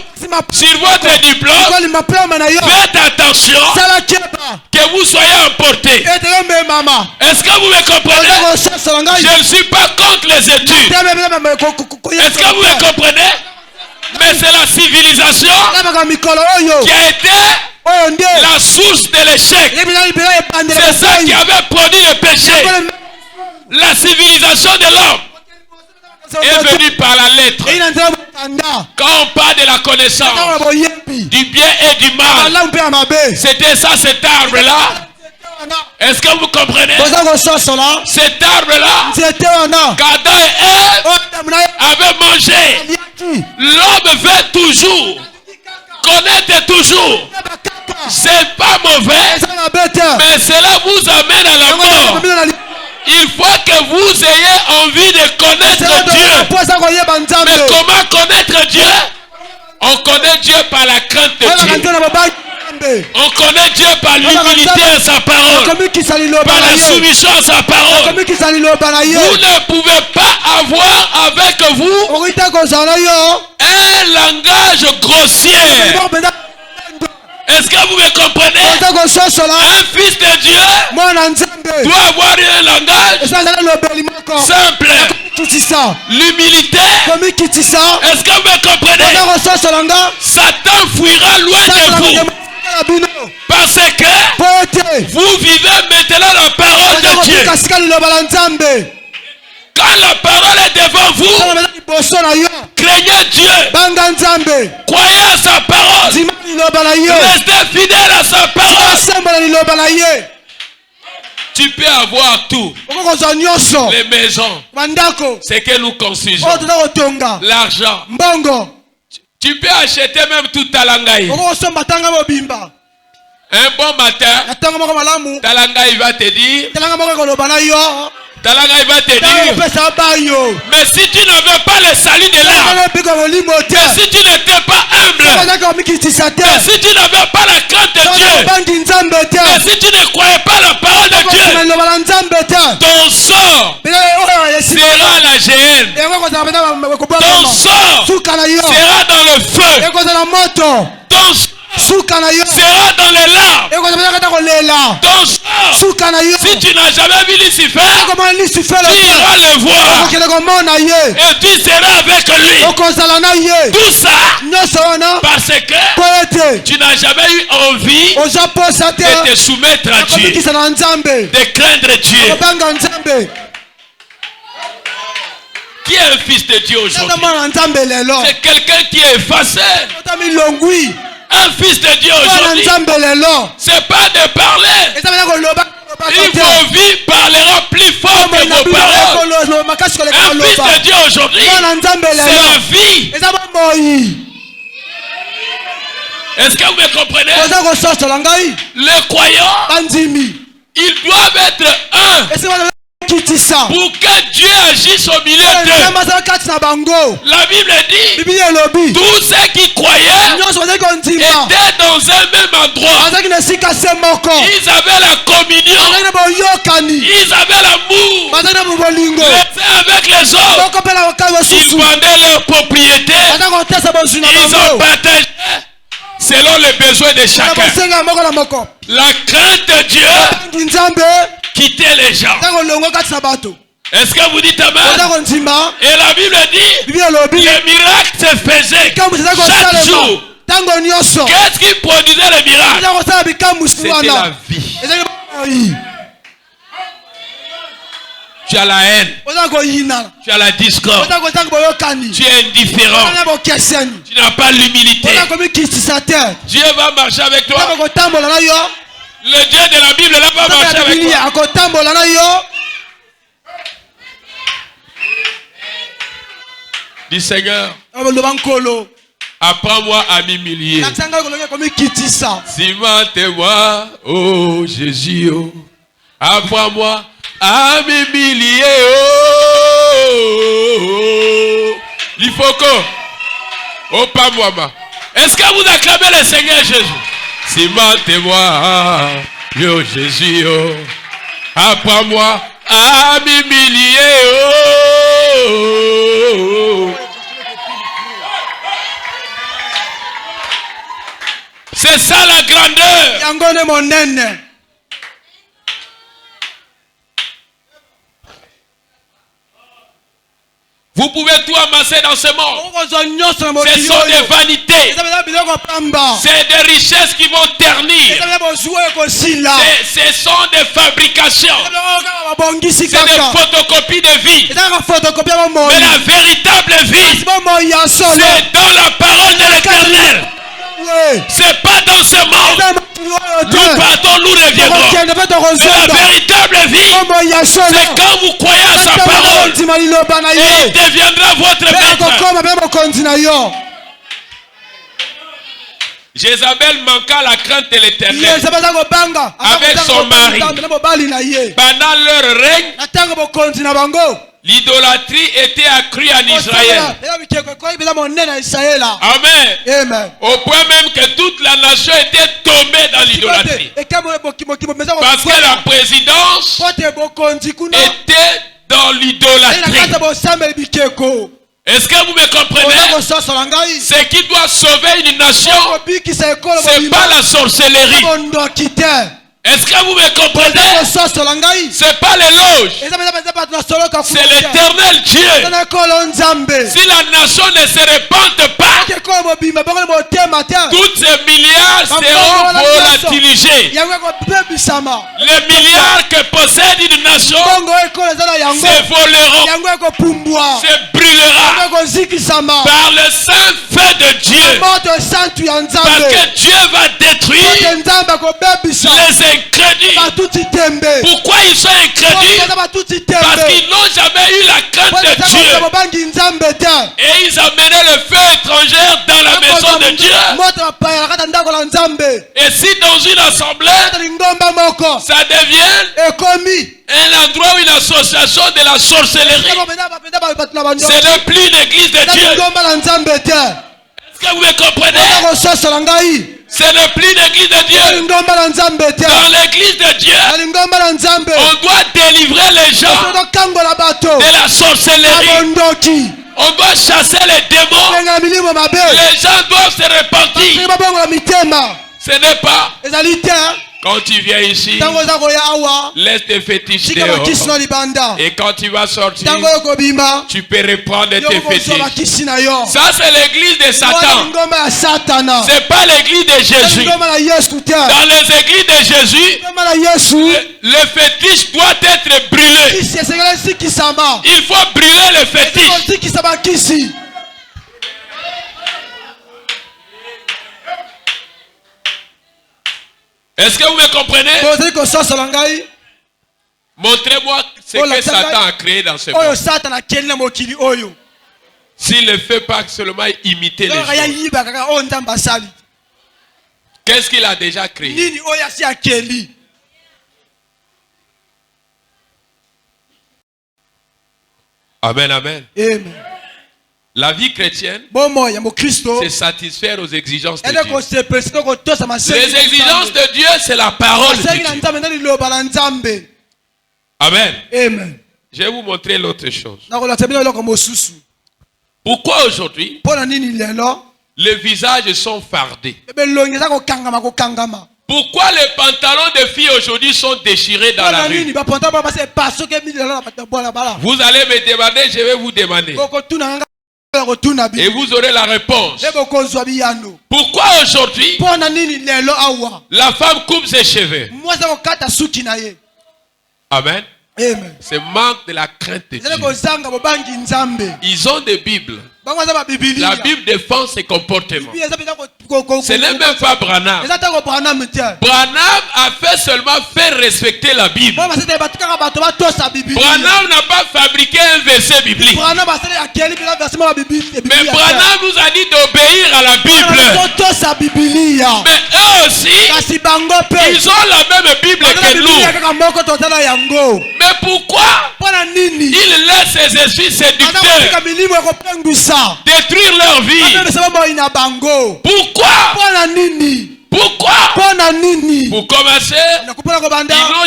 sur votre diplôme, faites attention que vous soyez emporté. Est-ce que vous me comprenez? Je ne suis pas contre les études. Est-ce que vous me comprenez? Mais c'est la civilisation qui a été la source de l'échec. C'est ça qui avait produit le péché. La civilisation de l'homme est venue par la lettre. Quand on parle de la connaissance du bien et du mal, c'était ça, cet arbre-là. Est-ce que vous comprenez? Cet arbre-là, qu'Adam et Ève avaient mangé. L'homme veut toujours connaître toujours. C'est pas mauvais, mais cela vous amène à la mort. Il faut que vous ayez envie de connaître Dieu. Mais comment connaître Dieu? On connaît Dieu par la crainte de Dieu. On connaît Dieu par l'humilité à sa parole, par la soumission à sa parole. Vous ne pouvez pas avoir avec vous un langage grossier. Est-ce que vous me comprenez? Un fils de Dieu doit avoir un langage simple. L'humilité. Est-ce que vous me comprenez? Satan fuira loin de vous. Parce que vous vivez maintenant la parole de Dieu. Quand la parole est devant vous, craignez Dieu. Croyez à sa parole. Restez fidèle à sa parole. Tu peux avoir tout. Les maisons. C'est que nous construisons. L'argent. Tu peux acheter même tout Talangaï. Un bon matin, Talangaï va te dire, Talangaï va te dire, mais si tu n'avais pas le salut de l'âme, mais si tu n'étais pas humble, mais si tu n'avais pas la crainte de Dieu, mais si tu ne croyais pas la parole de Dieu, ton sort sera la géhenne. Ton sort sera dans le feu. Ton sort sera dans les larmes. Ton sort, si tu n'as jamais vu Lucifer, tu iras le voir et tu seras avec lui. Tout ça parce que tu n'as jamais eu envie de te soumettre à Dieu, de craindre Dieu. Qui est un fils de Dieu aujourd'hui? C'est quelqu'un qui est effacé. Un fils de Dieu aujourd'hui, c'est pas de parler. Vos vies parleront plus fort que vos paroles. Un fils de Dieu aujourd'hui, c'est la vie. Est-ce que vous me comprenez? Les croyants, ils doivent être un. Pour que Dieu agisse au milieu d'eux. La Bible dit, tous ceux qui croyaient étaient dans un même endroit. Ils avaient la communion. Ils avaient l'amour les uns avec les autres. Ils vendaient leurs propriétés. Ils ont partagé selon les besoins de chacun. La crainte de Dieu quitter les gens. Est-ce que vous dites amen? Et la Bible dit, les miracles se faisaient chaque jour. Qu'est-ce qui produisait les miracles? C'était la vie. Tu as la haine. Tu as la discorde. Tu es indifférent. Tu n'as pas l'humilité. Dieu va marcher avec toi. Le Dieu de la Bible là va marcher avec toi. Dis Seigneur, apprends-moi à m'humilier. Cimente-moi, oh Jésus, oh. Apprends-moi à m'humilier, oh. L'ifoko, oh pas moi. Est-ce que vous acclamez le Seigneur Jésus? Cimente-moi, oh Jésus, oh. Apprends-moi à m'humilier, oh. C'est ça la grandeur. Vous pouvez tout amasser dans ce monde. Ce sont des vanités. C'est des richesses qui vont ternir. Ce sont des fabrications. C'est des photocopies de vie. Mais la véritable vie, c'est dans la parole de l'Éternel. C'est pas dans ce monde. Nous partons, nous reviendrons. Mais la véritable vie, c'est quand vous croyez à sa parole. Et il deviendra votre maître. Jézabel manqua la crainte de l'Éternel avec son mari. Pendant leur règne, l'idolâtrie était accrue en Israël. Amen. Au point même que toute la nation était tombée dans l'idolâtrie. Parce que la présidence était dans l'idolâtrie. Est-ce que vous me comprenez? Ce qui doit sauver une nation, c'est pas la sorcellerie. Est-ce que vous me comprenez? C'est pas l'éloge. C'est l'éternel Dieu. Si la nation ne se répande pas, toutes ces milliards seront volatilisés. Les milliards que possède une nation se voleront, se brûlera par le saint feu de Dieu. Parce que Dieu va détruire les incrédules. Pourquoi ils sont incrédules? Parce qu'ils n'ont jamais eu la crainte de Dieu. Et ils amenaient le feu étranger dans la maison de Dieu. Et si dans une assemblée, ça devient un endroit où une association de la sorcellerie, ce n'est plus une église de Dieu. Est-ce que vous me comprenez? Ce n'est plus l'église de Dieu. Dans l'église de Dieu, on doit délivrer les gens de la sorcellerie. On doit chasser les démons. Les gens doivent se repentir. Ce n'est pas quand tu viens ici, laisse tes fétiches dehors. Et quand tu vas sortir, tu peux reprendre tes fétiches. Ça, c'est l'église de Satan. C'est pas l'église de Jésus. Dans les églises de Jésus, le fétiche doit être brûlé. Il faut brûler le fétiche. Est-ce que vous me comprenez? Montrez-moi ce que Satan a créé dans ce monde. S'il ne fait pas seulement imiter les gens, qu'est-ce qu'il a déjà créé? Amen, amen. La vie chrétienne, c'est satisfaire aux exigences de Dieu. Les exigences de Dieu, c'est la parole de Dieu. Amen. Je vais vous montrer l'autre chose. Pourquoi aujourd'hui, les visages sont fardés? Pourquoi les pantalons de filles aujourd'hui sont déchirés dans la rue? Vous allez me demander, je vais vous demander. Et vous aurez la réponse. Pourquoi aujourd'hui la femme coupe ses cheveux? Amen. C'est manque de la crainte de Dieu. Ils ont des Bibles. La Bible défend ses comportements. Ce n'est même pas Branham. Branham a fait seulement faire respecter la Bible. Branham n'a pas fabriqué un verset biblique. Mais Branham nous a dit d'obéir à la Bible. Mais eux aussi, ils ont la même Bible que nous. Mais pourquoi ils laissent ces esprits séducteurs détruire leur vie? Pourquoi? Pour commencer, ils n'ont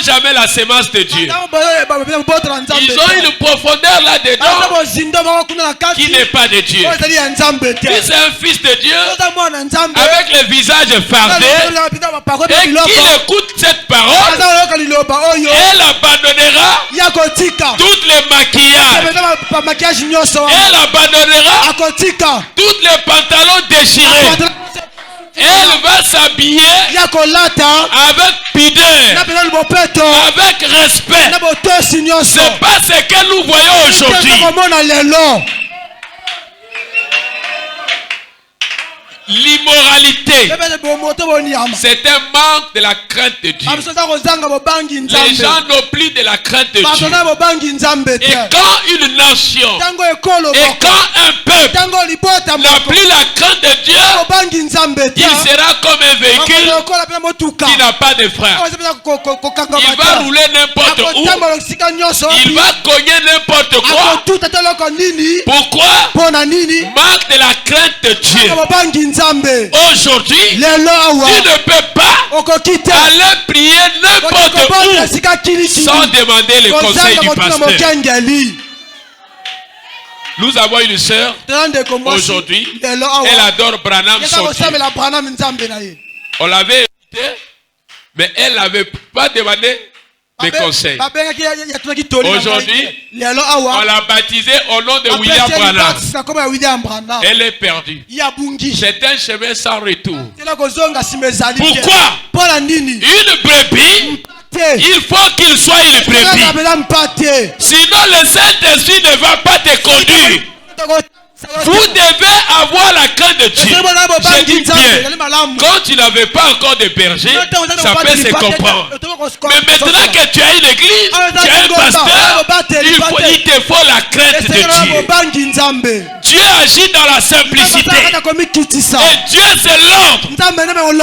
jamais la sémence de Dieu. Ils ont une profondeur là-dedans qui n'est pas de Dieu. Si c'est un fils de Dieu avec le visage fardé et qu'il écoute cette parole, elle abandonnera toutes les maquillages. Elle abandonnera toutes les pantalons déchirés. Elle va s'habiller avec pudeur, avec respect. C'est pas ce que nous voyons aujourd'hui. l'immoralité. C'est un manque de la crainte de Dieu. Les gens n'ont plus de la crainte de Dieu. Et quand une nation et quand un peuple n'a plus la crainte de Dieu, il sera comme un véhicule qui n'a pas de frein. Il va rouler n'importe où. Il va cogner n'importe quoi. Pourquoi? Manque de la crainte de Dieu. Aujourd'hui, tu ne peux pas aller prier n'importe où sans demander le conseil du pasteur. Nous avons une sœur aujourd'hui, elle adore Branham son Dieu. On l'avait invitée, mais elle n'avait pas demandé des conseils. Aujourd'hui, on l'a baptisée au nom de William Branham. Elle est perdue. C'est un chemin sans retour. Pourquoi? Une brebis, il faut qu'il soit une brebis. Sinon le Saint-Esprit ne va pas te conduire. Vous devez avoir la crainte de Dieu. Je dis bien, quand tu n'avais pas encore de berger, ça peut se comprendre. Mais maintenant que tu as une église, tu as un pasteur, il te faut la crainte de Dieu. Dieu agit dans la simplicité. Et Dieu c'est l'ordre.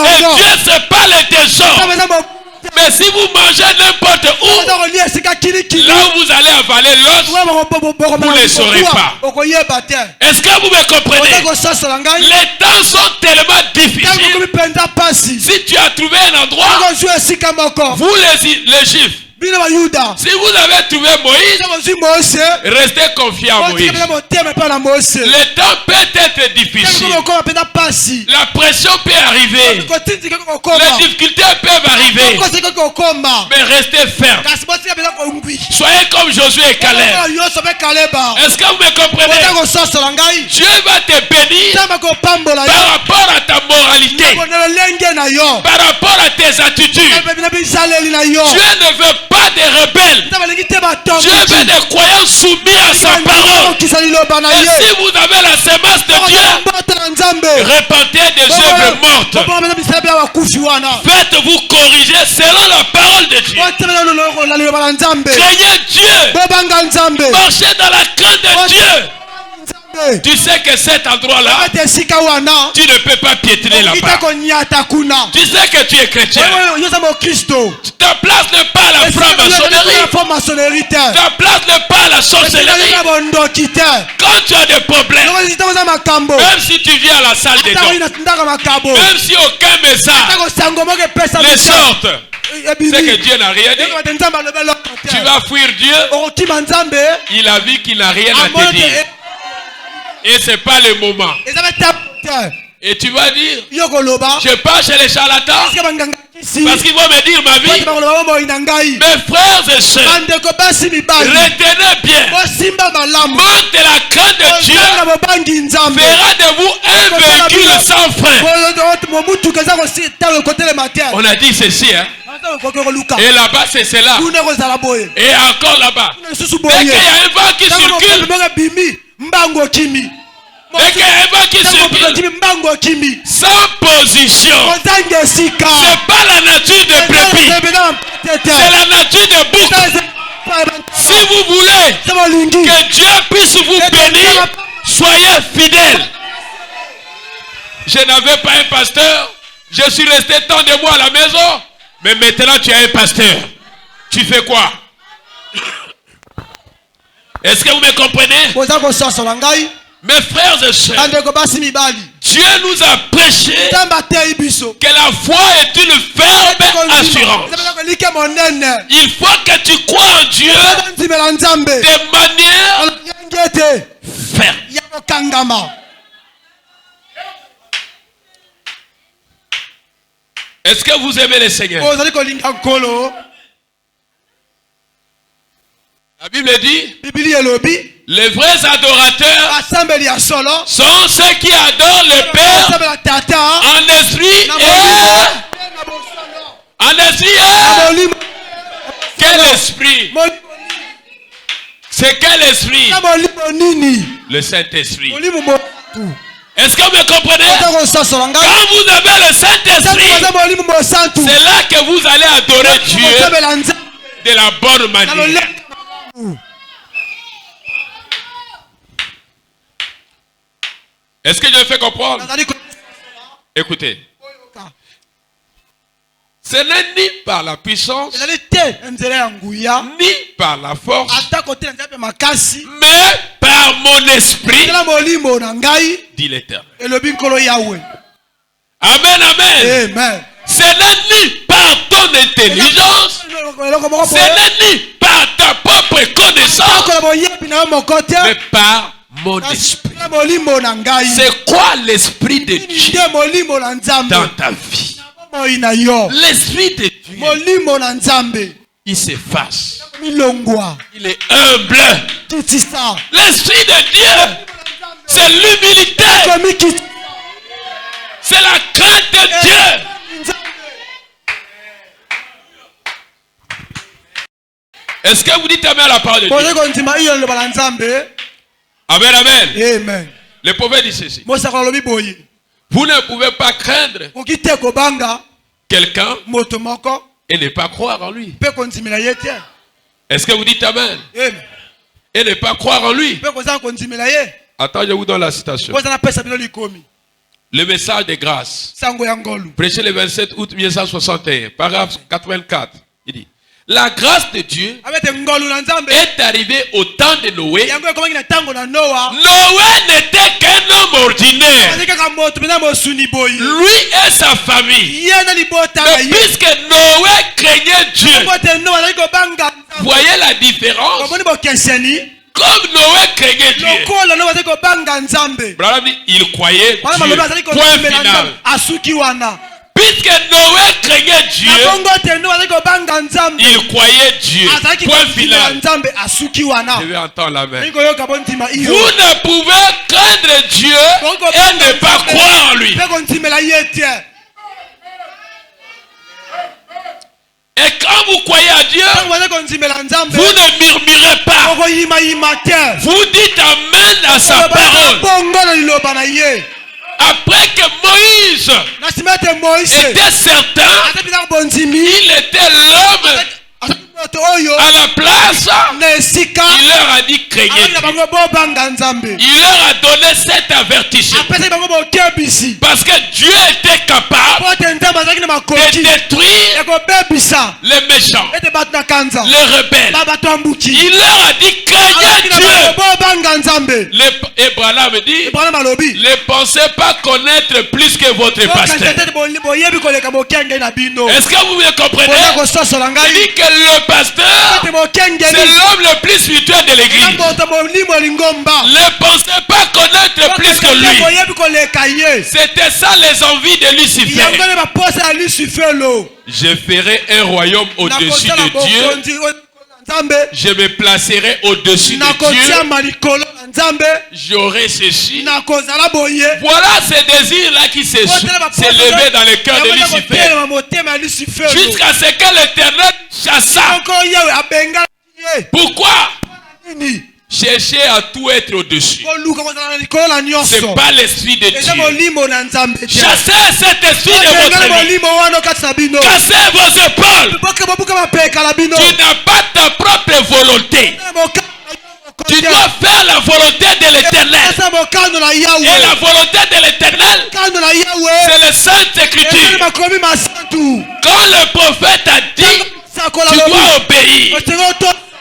Et Dieu c'est pas le désordre. Mais si vous mangez n'importe où, là où vous allez avaler l'os, vous ne le saurez pas. Est-ce que vous me comprenez? Les temps sont tellement difficiles. Si tu as trouvé un endroit, vous les Juifs, si vous avez trouvé Moïse, restez confiant à Moïse. Le temps peut être difficile. La pression peut arriver. Les difficultés peuvent arriver. Mais restez ferme. Soyez comme Josué et Caleb. Est-ce que vous me comprenez? Dieu va te bénir par rapport à ta moralité, par rapport à tes attitudes. Dieu ne veut pas des rebelles. Dieu veut des croyants soumis à sa parole. Et si vous avez la semence de Dieu, répandez des œuvres mortes. Faites-vous corriger selon la parole de Dieu. Craignez Dieu. Marchez dans la crainte de Dieu. Tu sais que cet endroit-là, tu ne peux pas piétiner là-bas. Tu sais que tu es chrétien. Ta place n'est pas la franc-maçonnerie. Ta place n'est pas la sorcellerie. Quand tu as des problèmes, même si tu viens à la salle des dons, même si aucun message les sorte, c'est que Dieu n'a rien dit. Tu vas fuir Dieu. Il a vu qu'il n'a rien à te dire. Et c'est pas le moment. Et tu vas dire, je pars chez les charlatans parce qu'ils vont me dire ma vie. Mes frères et sœurs, retenez bien, manque de la crainte de Dieu fera de vous un véhicule sans frein. On a dit ceci, hein? Et là-bas c'est cela. Et encore là-bas. Dès qu'il y a un vent qui circule, et qu'il y a un vent qui circule sans position, c'est pas la nature de brebis, c'est la nature de bouc. Si vous voulez que Dieu puisse vous bénir, soyez fidèles. Je n'avais pas un pasteur, je suis resté tant de mois à la maison, mais maintenant tu as un pasteur. Tu fais quoi? Est-ce que vous me comprenez? Mes frères et sœurs, Dieu nous a prêché que la foi est une ferme assurance. Il faut que tu crois en Dieu de manière ferme. Est-ce que vous aimez le Seigneur? La Bible dit, les vrais adorateurs sont ceux qui adorent le Père en esprit et quel esprit? C'est quel esprit? Le Saint-Esprit. Est-ce que vous me comprenez? Quand vous avez le Saint-Esprit, c'est là que vous allez adorer Dieu de la bonne manière. Est-ce que je me fais comprendre? Écoutez. Ce n'est ni par la puissance, ni par la force, mais par mon esprit, dit l'Éternel. Amen, amen. Ce n'est ni par ton intelligence, ce n'est ni par ta propre connaissance, mais par mon esprit. C'est quoi l'esprit de Dieu dans ta vie? L'esprit de Dieu, il s'efface. Il est humble. L'esprit de Dieu, c'est l'humilité. C'est la crainte de Dieu. Est-ce que vous dites amen à la parole de Dieu? Amen, amen. Le prophète dit ceci. Vous ne pouvez pas craindre quelqu'un et ne pas croire en lui. Est-ce que vous dites amen? Et ne pas croire en lui. Attends, je vous donne la citation. Le message de grâce. Prêché le 27 août 1961, paragraphe 84. Il dit: la grâce de Dieu est arrivée au temps de Noé. Noé n'était qu'un homme ordinaire. Lui et sa famille. Mais puisque Noé craignait Dieu, voyez la différence? Comme Noé craignait Dieu, il croyait Dieu. Point final. Puisque Noé craignait Dieu, il croyait Dieu. Point final. Je vais entendre la main. Vous ne pouvez craindre Dieu et ne pas croire en lui. Et quand vous croyez à Dieu, vous ne murmurez pas. Vous dites amen à sa parole. Après que Moïse était certain, il était l'homme à la place, il leur a dit craignez. Il leur a donné cet avertissement. Parce que Dieu était capable de détruire les méchants, les rebelles. Il leur a dit craignez Dieu. Abraham dit ne pensez pas connaître plus que votre pasteur. Est-ce que vous me comprenez? Il dit que le pasteur, c'est l'homme le plus spirituel de l'église. Ne pensez pas connaître plus que lui. C'était ça les envies de Lucifer. Je ferai un royaume au-dessus de Dieu. Je me placerai au-dessus de Dieu. J'aurai ceci. Voilà ces désirs-là qui s'est levé dans le cœur de Lucifer. Jusqu'à ce que l'Éternel chassa. Pourquoi? Chercher à tout être au-dessus. C'est pas l'esprit de Dieu. Chassez cet esprit de votre vie. Cassez vos épaules. Tu n'as pas ta propre volonté. Tu dois faire la volonté de l'Éternel. Et la volonté de l'Éternel, c'est le Sainte Écriture. Quand le prophète a dit, tu dois obéir.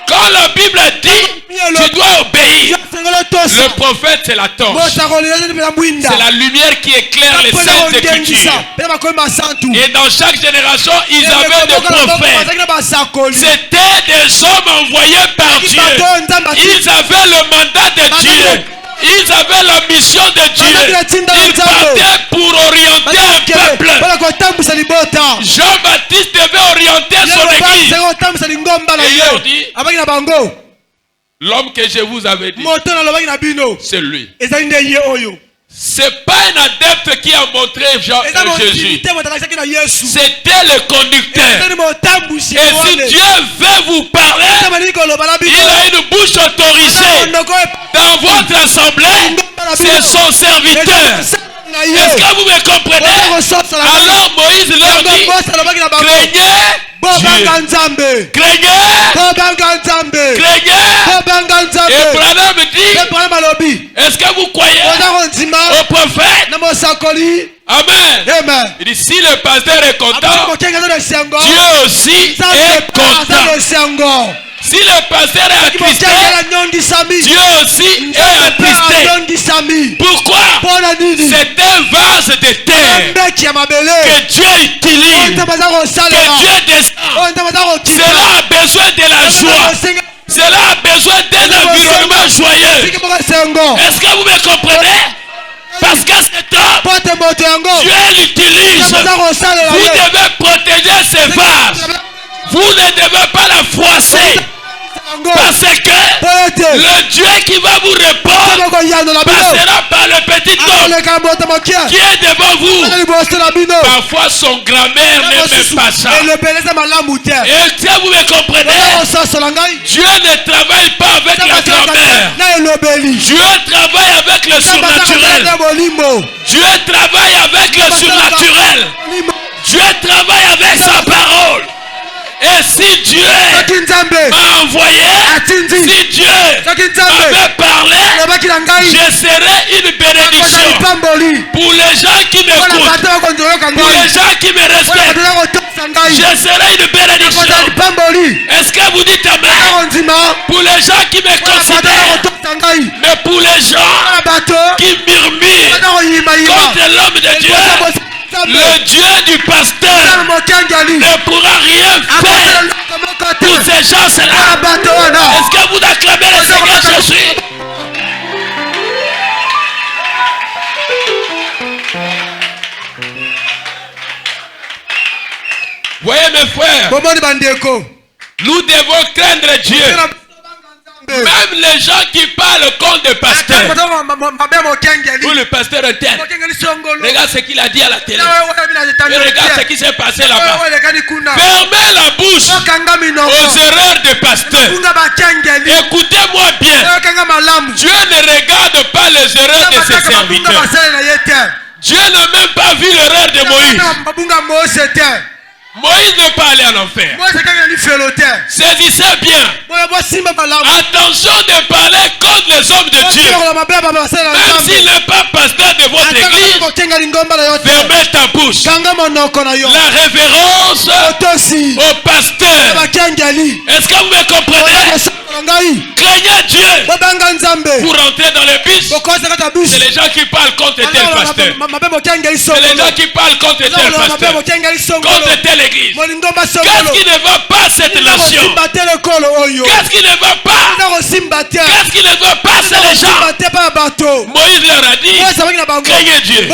Quand la Bible dit, tu dois obéir. Le prophète, c'est la torche. C'est la lumière qui éclaire les Saintes Écritures. Et dans chaque génération, ils avaient des prophètes. C'était des hommes envoyés par Dieu. Ils avaient le mandat de Dieu. Ils avaient la mission de Dieu. Ils partaient pour orienter un peuple. Jean-Baptiste devait orienter son église. Et il leur dit, l'homme que je vous avais dit, c'est lui. C'est pas un adepte qui a montré Jésus. C'était le conducteur. Et si Dieu veut vous parler, il a une bouche autorisée. Dans votre assemblée, c'est son serviteur. Est-ce que vous me comprenez? Alors Moïse leur dit, craignez Dieu. Craignez. Et Branham dit, est-ce que vous croyez au prophète? Amen. Il dit, si le pasteur est content, Dieu aussi est content. Si le pasteur est attristé, Dieu aussi est attristé. Pourquoi? C'est un vase de terre que Dieu utilise, que Dieu descend. Cela a besoin de la joie. Cela a besoin d'un environnement joyeux. Est-ce que vous me comprenez? Parce que cet homme, Dieu l'utilise. Vous devez protéger ces vases. Vous ne devez pas la froisser. Parce que le Dieu qui va vous répondre passera par le petit homme qui est devant vous. Parfois son grand-mère n'aime pas ça. Et si vous me comprenez, Dieu ne travaille pas avec la grand-mère. Dieu travaille avec le surnaturel. Dieu travaille avec le surnaturel. Dieu travaille avec sa parole. Et si Dieu m'a envoyé, si Dieu m'avait parlé, je serai une bénédiction pour les gens qui m'écoutent, pour les gens qui me respectent. Je serai une bénédiction. Est-ce que vous dites amen? Pour les gens qui me considèrent, mais pour les gens qui murmurent contre l'homme de Dieu, le Dieu du pasteur ne pourra rien faire pour ces gens-là. Est-ce que vous acclamez le Seigneur Jésus? Voyez mes frères, nous devons craindre Dieu. Même les gens qui parlent contre le pasteur ou le pasteur interne, regarde ce qu'il a dit à la télé et regarde ce qui s'est passé là-bas. Fermez la bouche aux erreurs des pasteurs. Écoutez-moi bien, Dieu ne regarde pas les erreurs de ses serviteurs. Dieu n'a même pas vu l'erreur de Moïse. Moïse n'est pas allé en enfer. Saisissez bien. Attention de parler contre les hommes de Dieu. Même s'il n'est pas pasteur de votre église, fermez ta bouche. La révérence au pasteur. Est-ce que vous me comprenez? Craignez Dieu. Pour rentrer dans le bus, c'est les gens qui parlent contre tel pasteur. C'est les gens qui parlent contre tel pasteur. Contre telle église. Qu'est-ce qui ne va pas cette nation? Qu'est-ce qui ne va pas? Qu'est-ce qui ne va pas? C'est les gens. Moïse leur a dit, craignez Dieu.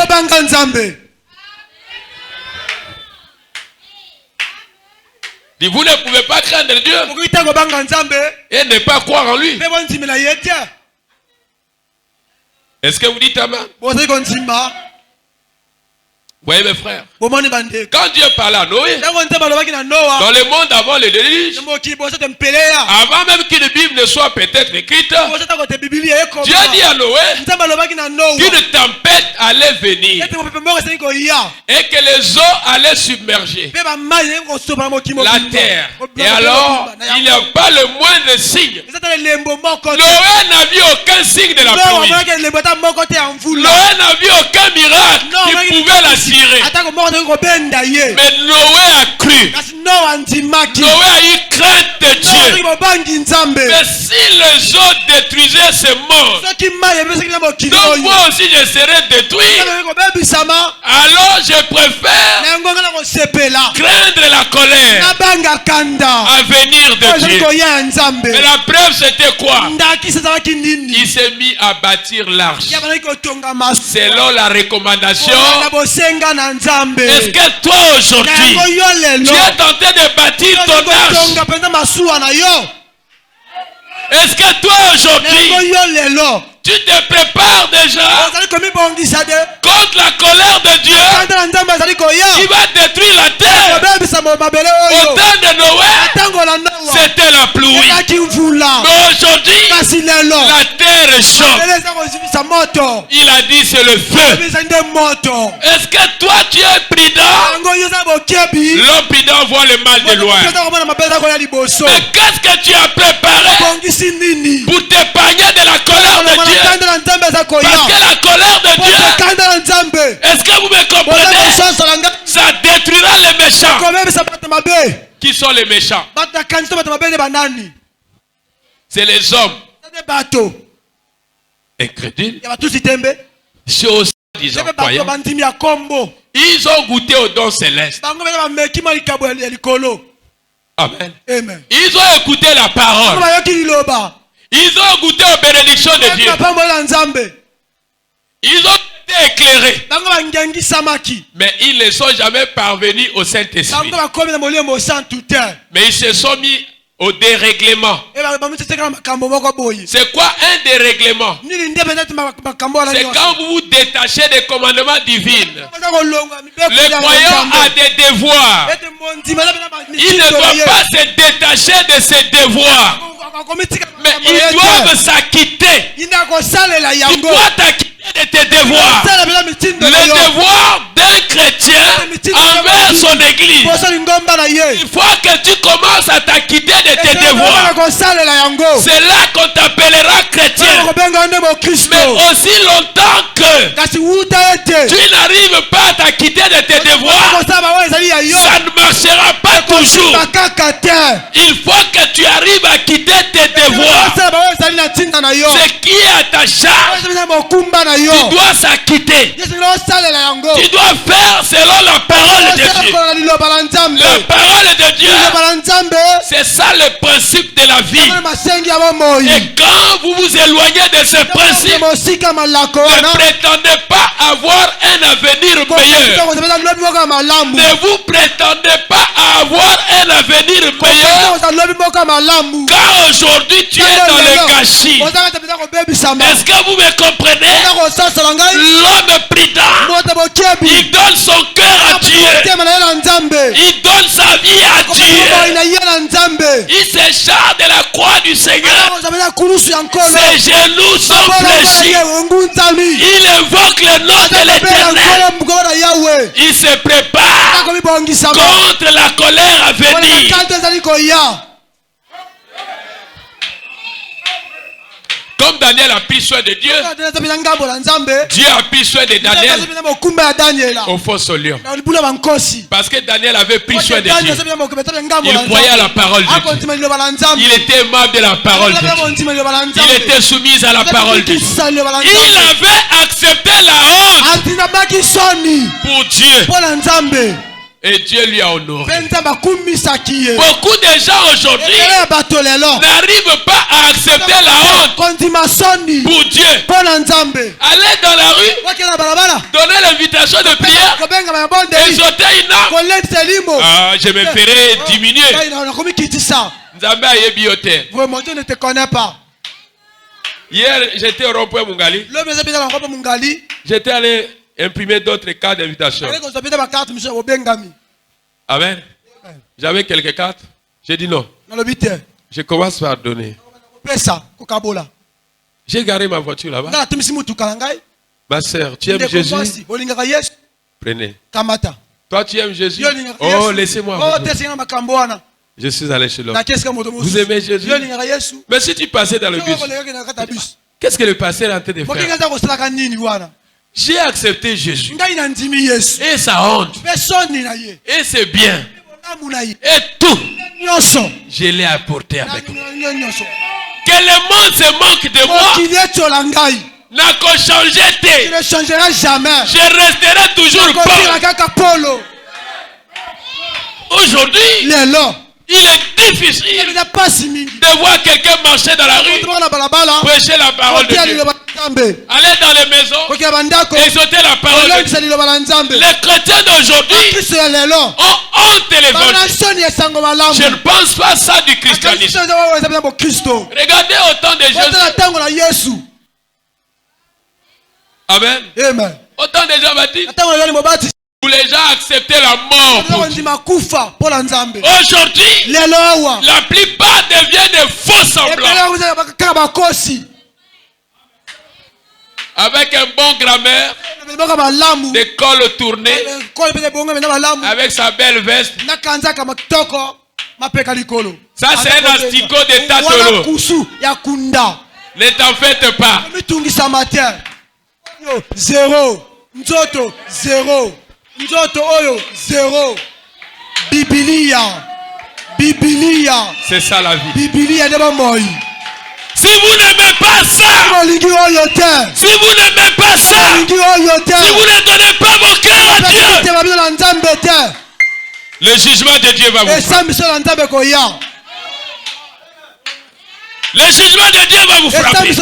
Vous ne pouvez pas craindre Dieu et ne pas croire en lui. Est-ce que vous dites amen? Voyez mes frères, quand Dieu parlait à Noé, dans le monde avant le déluge, avant même qu'une Bible ne soit peut-être écrite, Dieu dit à Noé qu'une tempête allait venir et que les eaux allaient submerger la terre. Et alors, il n'y a pas le moindre signe. Noé n'a vu aucun signe de la pluie. Noé n'a vu aucun miracle qui pouvait la tirer. Mais Noé a cru. Noé a eu crainte de Dieu. Mais si les eaux détruisaient ce monde, donc moi aussi je serai détruit. Alors je préfère craindre la colère à venir de Dieu. Mais la preuve c'était quoi? Il s'est mis à bâtir l'arche selon la recommandation. Est-ce que toi aujourd'hui tu es tenté de bâtir ton arche? Est-ce que toi aujourd'hui tu te prépares colère des gens, contre la colère de Dieu, qui va détruire la terre. Au temps de Noé, c'était la pluie. Mais aujourd'hui, la terre est chaude. Il a dit c'est le feu. Est-ce que toi tu es prudent? L'homme prudent voit le mal de loin. Mais qu'est-ce que tu as préparé pour t'épargner de la colère de Dieu? Parce que la colère de Dieu, est-ce que vous me comprenez? Ça détruira les méchants. Qui sont les méchants? C'est les hommes incrédules, soi-disant croyants. Ils ont goûté au don céleste. Amen. Ils ont écouté la parole. Ils ont goûté aux bénédictions de Dieu. Ils ont été éclairés. Mais ils ne sont jamais parvenus au Saint-Esprit. Mais ils se sont mis au dérèglement. C'est quoi un dérèglement? C'est quand vous vous détachez des commandements divins. Le croyant a des devoirs. Il ne doit pas se détacher de ses devoirs. Mais ils doivent s'acquitter. Tu dois t'acquitter de tes devoirs. Le devoir d'un chrétien envers son église. Il faut que tu commences à t'acquitter de tes devoirs. C'est là qu'on t'appellera chrétien. Mais aussi longtemps que tu n'arrives pas à t'acquitter de tes devoirs, ça ne marchera pas toujours. Il faut que tu arrives à quitter tes devoirs. Ce qui est à ta charge, tu dois s'acquitter. Tu dois faire selon la parole de Dieu. La parole de Dieu, c'est ça le principe de la vie. Et quand vous vous éloignez de ce principe, ne prétendez pas avoir un avenir meilleur. Ne vous prétendez pas avoir un avenir meilleur. Quand aujourd'hui tu es dans le gâchis, est-ce que vous me comprenez? L'homme prudent, il donne son cœur à Dieu. Il donne sa vie à Dieu. Il se charge de la croix du Seigneur. Ses genoux sont fléchis. Il invoque le nom de l'Éternel. Il se prépare contre la colère à venir. Comme Daniel a pris soin de Dieu, Dieu a pris soin de Daniel au fosse au lion. Parce que Daniel avait pris soin de Dieu. Il croyait à la parole de Dieu. Il était aimable de la parole de Dieu. Il était soumis à la parole de Dieu. Il avait accepté la honte pour Dieu. Et Dieu lui a honoré. Beaucoup de gens aujourd'hui n'arrivent pas à accepter la honte pour Dieu. Aller dans la rue, donner l'invitation de prière, exhorter une âme. Ah, je me ferai diminuer. Nzambe ayebi yo te. Dieu ne te connaît pas. Hier, j'étais au rond-point Mungali. J'étais allé imprimer d'autres cartes d'invitation. Amen. J'avais quelques cartes. J'ai dit non. Je commence par donner. J'ai garé ma voiture là-bas. Ma soeur, tu aimes Jésus? Prenez. Toi, tu aimes Jésus? Oh, laissez-moi. Je suis allé chez l'homme. Vous aimez Jésus? Mais si tu passais dans le bus, qu'est-ce que le pasteur est en train de faire? J'ai accepté Jésus. Et sa honte. Et c'est bien. Et tout. Je l'ai apporté avec moi. Que le monde se moque de moi. N'a qu'à changer. Je resterai toujours pauvre. Aujourd'hui, il est difficile de voir quelqu'un marcher dans la rue, prêcher la parole de Dieu. Aller dans les maisons, exhorter la parole de Dieu. Les chrétiens d'aujourd'hui ont honte de l'évangile. Je ne pense pas ça du christianisme. Regardez autant de Jésus. Amen. Amen. Autant de gens baptisés. Où les gens acceptaient la mort. Aujourd'hui, la plupart deviennent des faux semblants. Avec un bon grammaire, des cols tournés, avec sa belle veste. Ça, c'est un asticot de Tatolo. Ne t'en faites pas. Zéro. Nzoto, zéro. Nzoto oyo, zéro. Bibilia. C'est ça la vie. Bibilia de moi. Si vous n'aimez pas ça, si vous n'aimez pas ça, si vous ne donnez pas vos cœurs à Dieu, le jugement de Dieu va vous frapper. Le jugement de Dieu va vous frapper.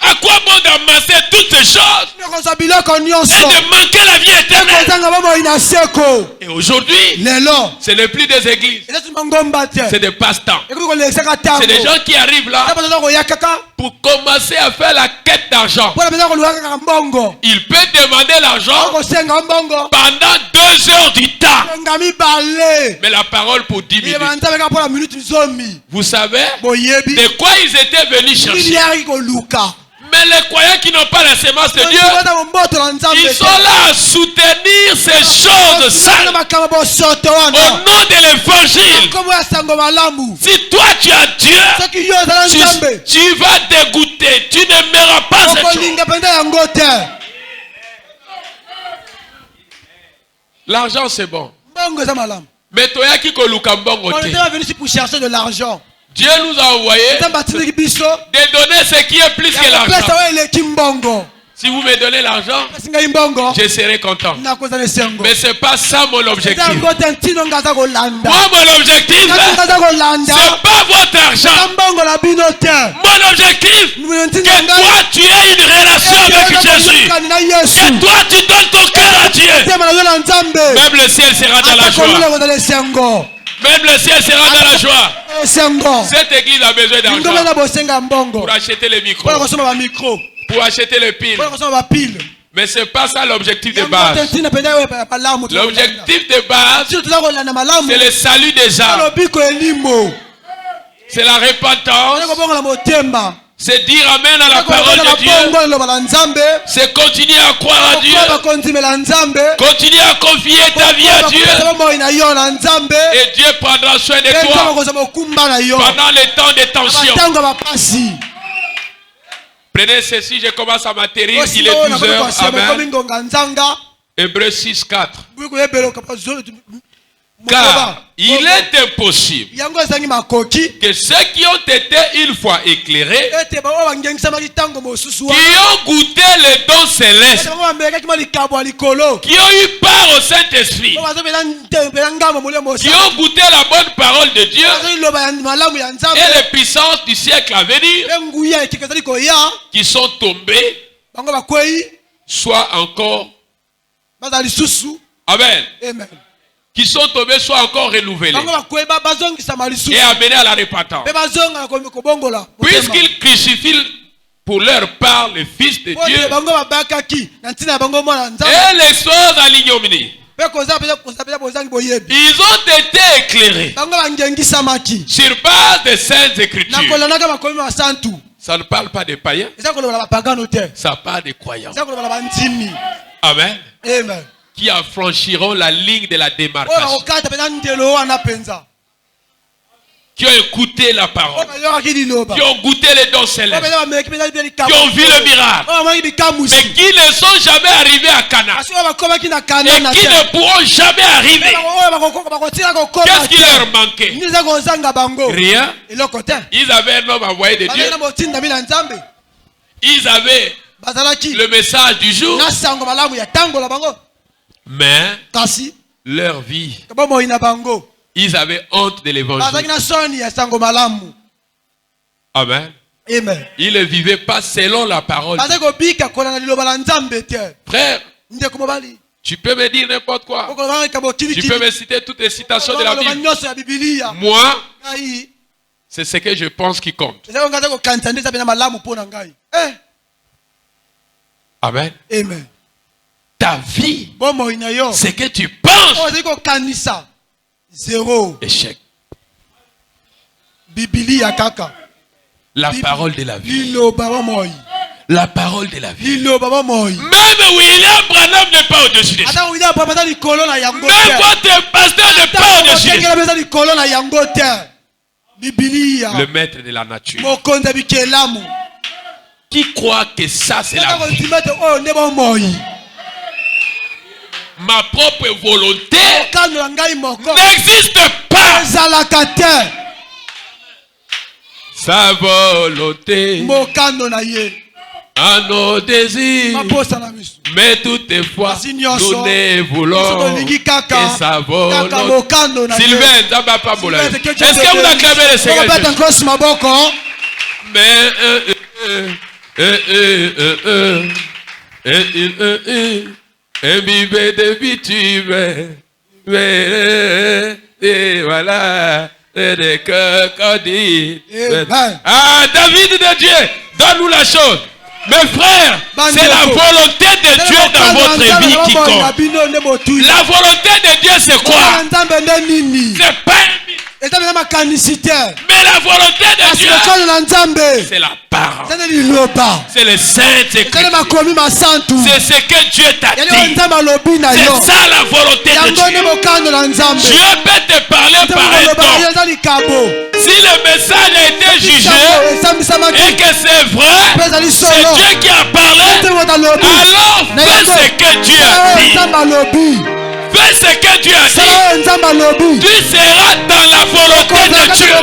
À quoi bon d'amasser toutes ces choses et de manquer la vie éternelle? Et aujourd'hui, ce n'est plus des églises, c'est des passe-temps. C'est des gens qui arrivent là pour commencer à faire la quête d'argent. Il peut demander l'argent pendant 2 heures du temps, mais la parole pour 10 minutes. Vous savez de quoi ils étaient venus chercher? Mais les croyants qui n'ont pas la sémence de Dieu, ils sont là à soutenir ces choses sales au nom de l'évangile. Si toi tu as Dieu, tu vas dégoûter, tu n'aimeras pas cette chose. L'argent c'est bon, mais toi qui koluka mbongo te. De l'argent. Dieu nous a envoyé de donner ce qui est plus que l'argent. Si vous me donnez l'argent, je serai content. Mais ce n'est pas ça mon objectif. Moi, mon objectif, ce n'est pas votre argent. Mon objectif, que toi, tu aies une relation avec Jésus. Et toi, tu donnes ton cœur à Dieu. Même le ciel sera dans la joie. Même le ciel sera dans la joie. Cette église a besoin d'argent pour acheter les micros, pour acheter les piles. Mais ce n'est pas ça l'objectif de base. L'objectif de base, c'est le salut des âmes. C'est la repentance. C'est dire amen à la parole de Dieu. C'est continuer à croire à Dieu. Continuer à confier ta vie à Dieu. Et Dieu prendra soin de toi pendant les temps de tension. Prenez ceci, je commence à m'atterrir. Il est 12 heures. Amen. Hébreux 6, 4. Car il est impossible que ceux qui ont été une fois éclairés, qui ont goûté les dons célestes, qui ont eu part au Saint-Esprit, qui ont goûté la bonne parole de Dieu et les puissances du siècle à venir, qui sont tombés, soient encore, amen, qui sont tombés soient encore renouvelés et amenés à la repentance. Puisqu'ils crucifient pour leur part le Fils de Dieu et les choses à l'ignominie, ils ont été éclairés sur base des Saintes Écritures. Ça ne parle pas des païens, ça parle des croyants. Amen. Amen. Qui affranchiront la ligne de la démarcation, qui ont écouté la parole, qui ont goûté les dons célestes, qui ont vu le miracle, mais qui ne sont jamais arrivés à Cana et qui ne pourront jamais arriver. Qu'est-ce qui leur manquait? Rien. Ils avaient un homme envoyé de Dieu. Ils avaient le message du jour. Mais leur vie, ils avaient honte de l'évangile. Amen. Ils ne vivaient pas selon la parole. Frère, tu peux me dire n'importe quoi. Tu peux me citer toutes les citations de la Bible. Moi, c'est ce que je pense qui compte. Amen. Amen. Ta vie, Bomoi na yo. c'est que tu penses. Ozali ko kanisa. Zéro. Échec. Bibili ya kaka. La parole de la vie. Lilo baba moi. La parole de la vie. Lilo baba moi. Même William Branham n'est pas au-dessus des choses. Ata William papa li kolon na yango. Même votre pasteur n'est pas au-dessus des choses. Ata pesa li kolon na yango te. Bibili ya. Le maître de la nature. Mokonza bikelamu. Qui croit que ça c'est la vie? Oh ne ba moi. Ma propre volonté Kano ngai moko. n'existe pas. Ezalaka te. Sa volonté Mokano na ye. à nos désirs. Maposa na misu. Mais toutefois, nous ne voulons que sa volonté. Sylvain, Zaba Pabola. Est-ce que vous acclamez le Seigneur Jésus? Mais un bibé de bitume. Et voilà. Et ah, David de Dieu, donne-nous la chose. Mes frères, c'est la volonté de Dieu dans votre vie qui compte. La volonté de Dieu, c'est quoi? C'est pas mais la volonté de Dieu, c'est la parole. C'est le Saint-Écrit. C'est ce que Dieu t'a dit. C'est ça la volonté de Dieu. Dieu peut te parler par un don. Si le message a été jugé et que c'est vrai, c'est Dieu qui a parlé, alors fais ce que Dieu a dit. Fais ce que Dieu a dit. Tu seras dans la volonté de Dieu.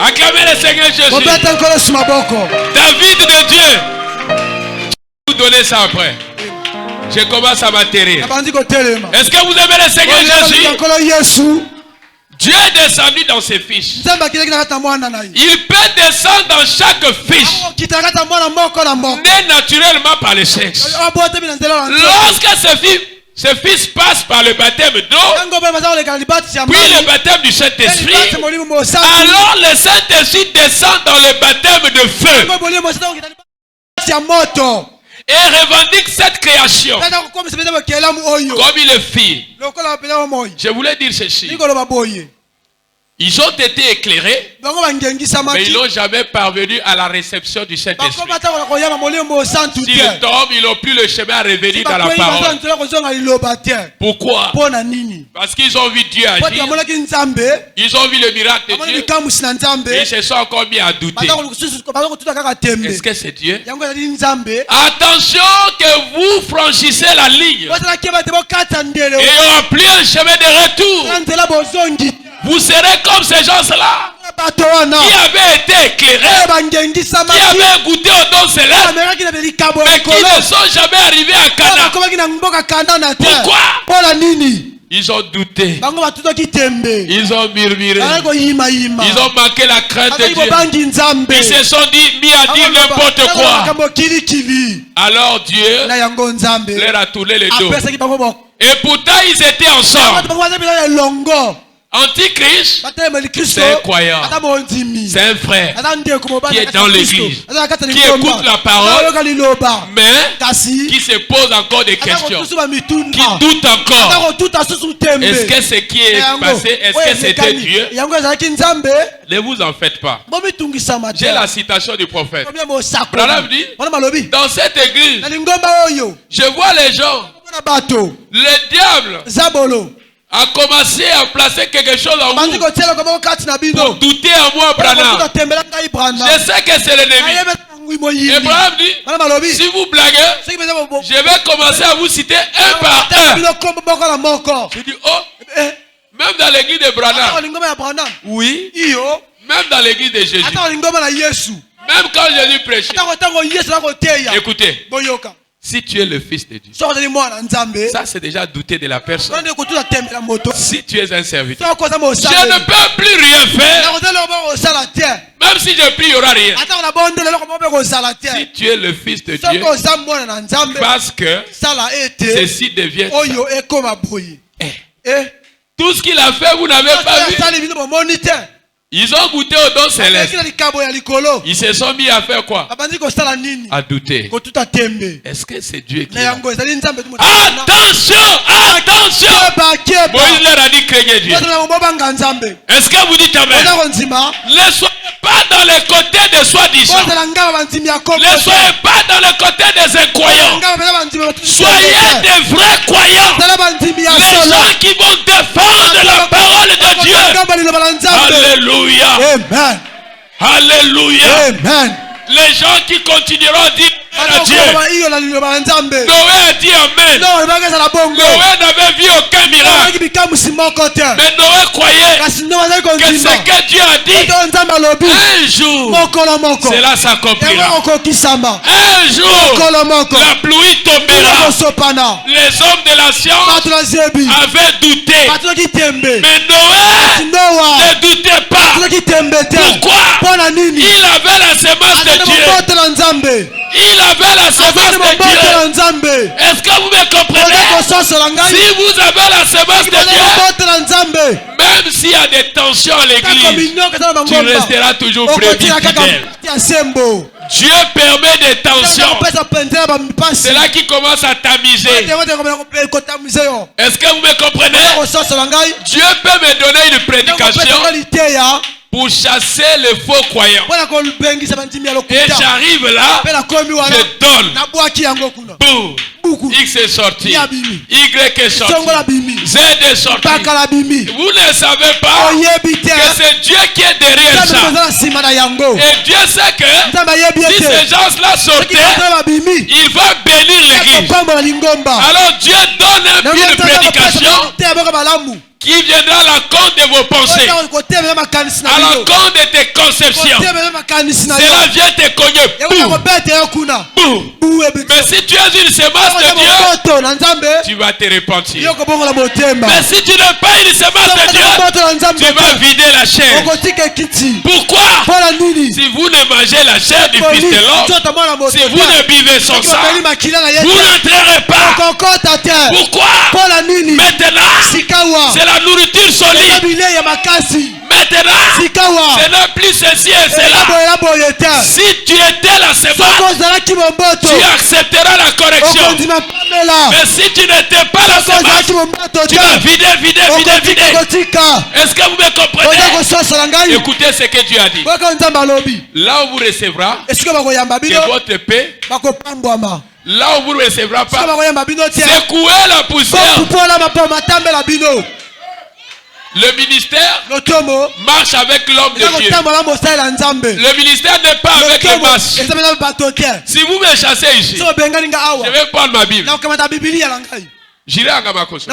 Acclamez le Seigneur Jésus. David de Dieu. Vous donnez ça après. Je commence à m'atterrir. Est-ce que vous aimez le Seigneur Jésus? Dieu est descendu dans ses fiches. Il peut descendre dans chaque fiche. Né naturellement par le sexe. Lorsque ce fils passe par le baptême d'eau, puis le baptême du Saint-Esprit, alors le Saint-Esprit descend dans le baptême de feu et revendique cette création comme il est fit. Je voulais dire ceci. Ils ont été éclairés, mais ils n'ont jamais parvenu à la réception du Saint-Esprit. S'ils tombent, ils n'ont plus le chemin à revenir dans la parole. Pourquoi? Parce qu'ils ont vu Dieu agir. Ils ont vu le miracle de Dieu. Et ils se sont encore mis à douter. Est-ce que c'est Dieu? Attention que vous franchissez la ligne. Et il n'y aura plus un chemin de retour. Vous serez comme ces gens-là qui avaient été éclairés, qui avaient goûté au don céleste, mais qui ne sont jamais arrivés à Canaan. Pourquoi? Ils ont douté. Ils ont murmuré. Ils ont manqué la crainte de Dieu. Ils se sont mis à dire n'importe quoi. Alors Dieu leur a tourné le dos. Et pourtant ils étaient ensemble. Antichrist, c'est un croyant, c'est un frère qui est dans l'église, qui écoute la parole, mais qui se pose encore des questions, qui doute encore. Est-ce que ce qui est passé, est-ce que c'était Dieu? Ne vous en faites pas. J'ai la citation du prophète. Branham dit, dans cette église, je vois les gens, le diable a commencé à placer quelque chose en vous pour douter en moi, Branham. Je sais que c'est l'ennemi. Et Branham dit, si vous blaguez, je vais commencer à vous citer un par un. Je dis, oh, même dans l'église de Branham. Oui. Même dans l'église de Jésus. Même quand Jésus prêchait. Écoutez. Si tu es le fils de Dieu, ça c'est déjà douter de la personne. Si tu es un serviteur, je ne peux plus rien faire. Même si je prie, il n'y aura rien. Si tu es le fils de Dieu, parce que ceci devient ça. Tout ce qu'il a fait, vous n'avez pas vu. Ils ont goûté au don céleste. Ils se sont mis à faire quoi? À douter. Est-ce que c'est Dieu qui est là? Attention! Attention! Moïse leur a dit craignez Dieu. Est-ce que vous dites amen? Ne soyez pas dans les côtés des soi-disant. Ne soyez pas dans le côté des incroyants. Soyez des vrais croyants. Les gens qui vont défendre la parole de Dieu. Alléluia. Amen. Alléluia. Amen. Les gens qui continueront à dire à Dieu. Noé a dit amen. Noé n'avait vu aucun miracle. Mais Noé croyait que ce que Dieu a dit, un jour, cela s'accomplira. Un jour, la pluie tombera. Les hommes de la science avaient douté. Mais Noé ne doutait pas. Pourquoi? Il avait la semence de Dieu. Il avait la semence de Dieu. Est-ce que vous me comprenez? Si vous avez la semence de Dieu, même s'il y a des tensions à l'église, tu resteras toujours brebis fidèle. Dieu permet des tensions. C'est là qu'il commence à tamiser. Est-ce que vous me comprenez? Dieu peut me donner une prédication pour chasser les faux croyants. Et j'arrive là, je donne. Boum. X est sorti. Y est sorti. Z est sorti. Vous ne savez pas que c'est Dieu qui est derrière ça. Et Dieu sait que si ces gens-là sortaient, il va bénir l'église. Alors Dieu donne une prédication qui viendra à la compte de vos pensées, à la compte de tes conceptions. Cela vient te cogner. Boum. Mais si tu es une semence de Dieu, tu vas te repentir. Mais si tu n'es pas une semence de Dieu, tu vas vider la chair. Pourquoi? Si vous ne mangez la chair du Fils de l'homme, si vous ne buvez son sang, vous n'entrerez pas. Pourquoi? Maintenant, c'est la nourriture solide. Maintenant, ce n'est plus ceci et cela. Si tu étais la semence, tu accepteras la correction. Mais si tu n'étais pas la semence, tu vas vider. Est-ce que vous me comprenez? Écoutez ce que Dieu a dit. Là où vous recevrez que votre paix, là où vous ne recevrez pas, secouez la poussière. Le ministère marche avec l'homme de Dieu. Le ministère n'est pas avec les masses. Si vous me chassez ici, je vais prendre ma Bible. J'irai à Ngamakoso.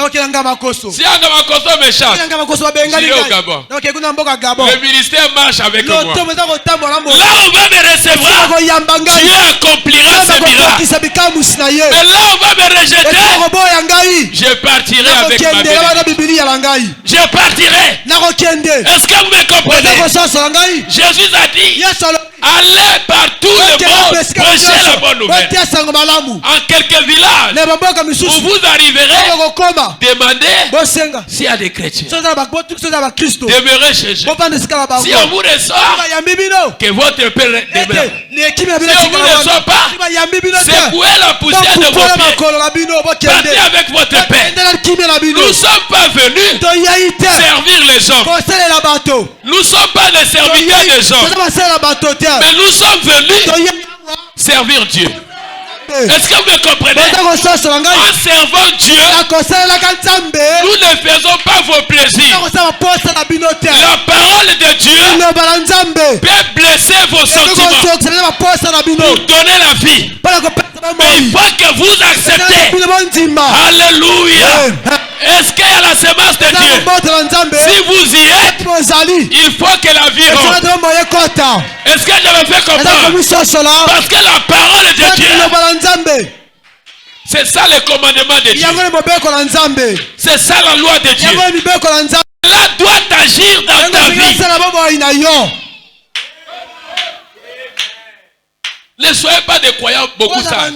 Si Ngamakoso me chasse, j'irai au Gabon. Le ministère marche avec moi. Là où on va me recevoir, Dieu accomplira ses miracles. Mais là où on va me rejeter, je partirai avec ma Bible. Je partirai. Est-ce que vous me comprenez? Jésus a dit, allez partout le monde, prêchez la bonne nouvelle. En quelques villages où vous arriverez, demandez s'il y a des chrétiens. Demeurez chez eux. Si on vous reçoit, que votre Père demeure. Si on vous ne reçoit pas, secouez la poussière de vos pieds. Partez avec votre Père. Nous ne sommes pas venus servir les hommes. Nous ne sommes pas des serviteurs des hommes. Mais nous sommes venus servir Dieu. Est-ce que vous me comprenez? En servant Dieu, nous ne faisons pas vos plaisirs. La parole de Dieu peut blesser vos sentiments pour donner la vie. Mais il faut que vous acceptez. Alléluia. Est-ce qu'il y a la semence de Dieu? Si vous y êtes, il faut que la vie rentre. Est-ce que je me fais comprendre? Parce que la parole de Dieu C'est ça le commandement de Dieu. C'est ça la loi de Dieu. Cela doit agir dans ta vie. Ne soyez pas des croyants beaucoup sages.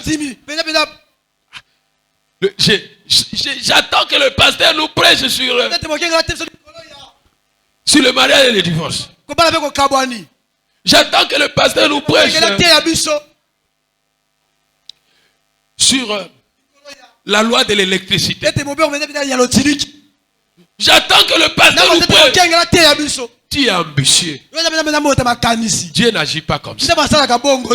J'attends que le pasteur nous prêche sur le mariage et le divorce. J'attends que le pasteur nous prêche sur la loi de l'électricité. J'attends que le pasteur nous prêche. Tu es ambitieux. Dieu n'agit pas comme ça.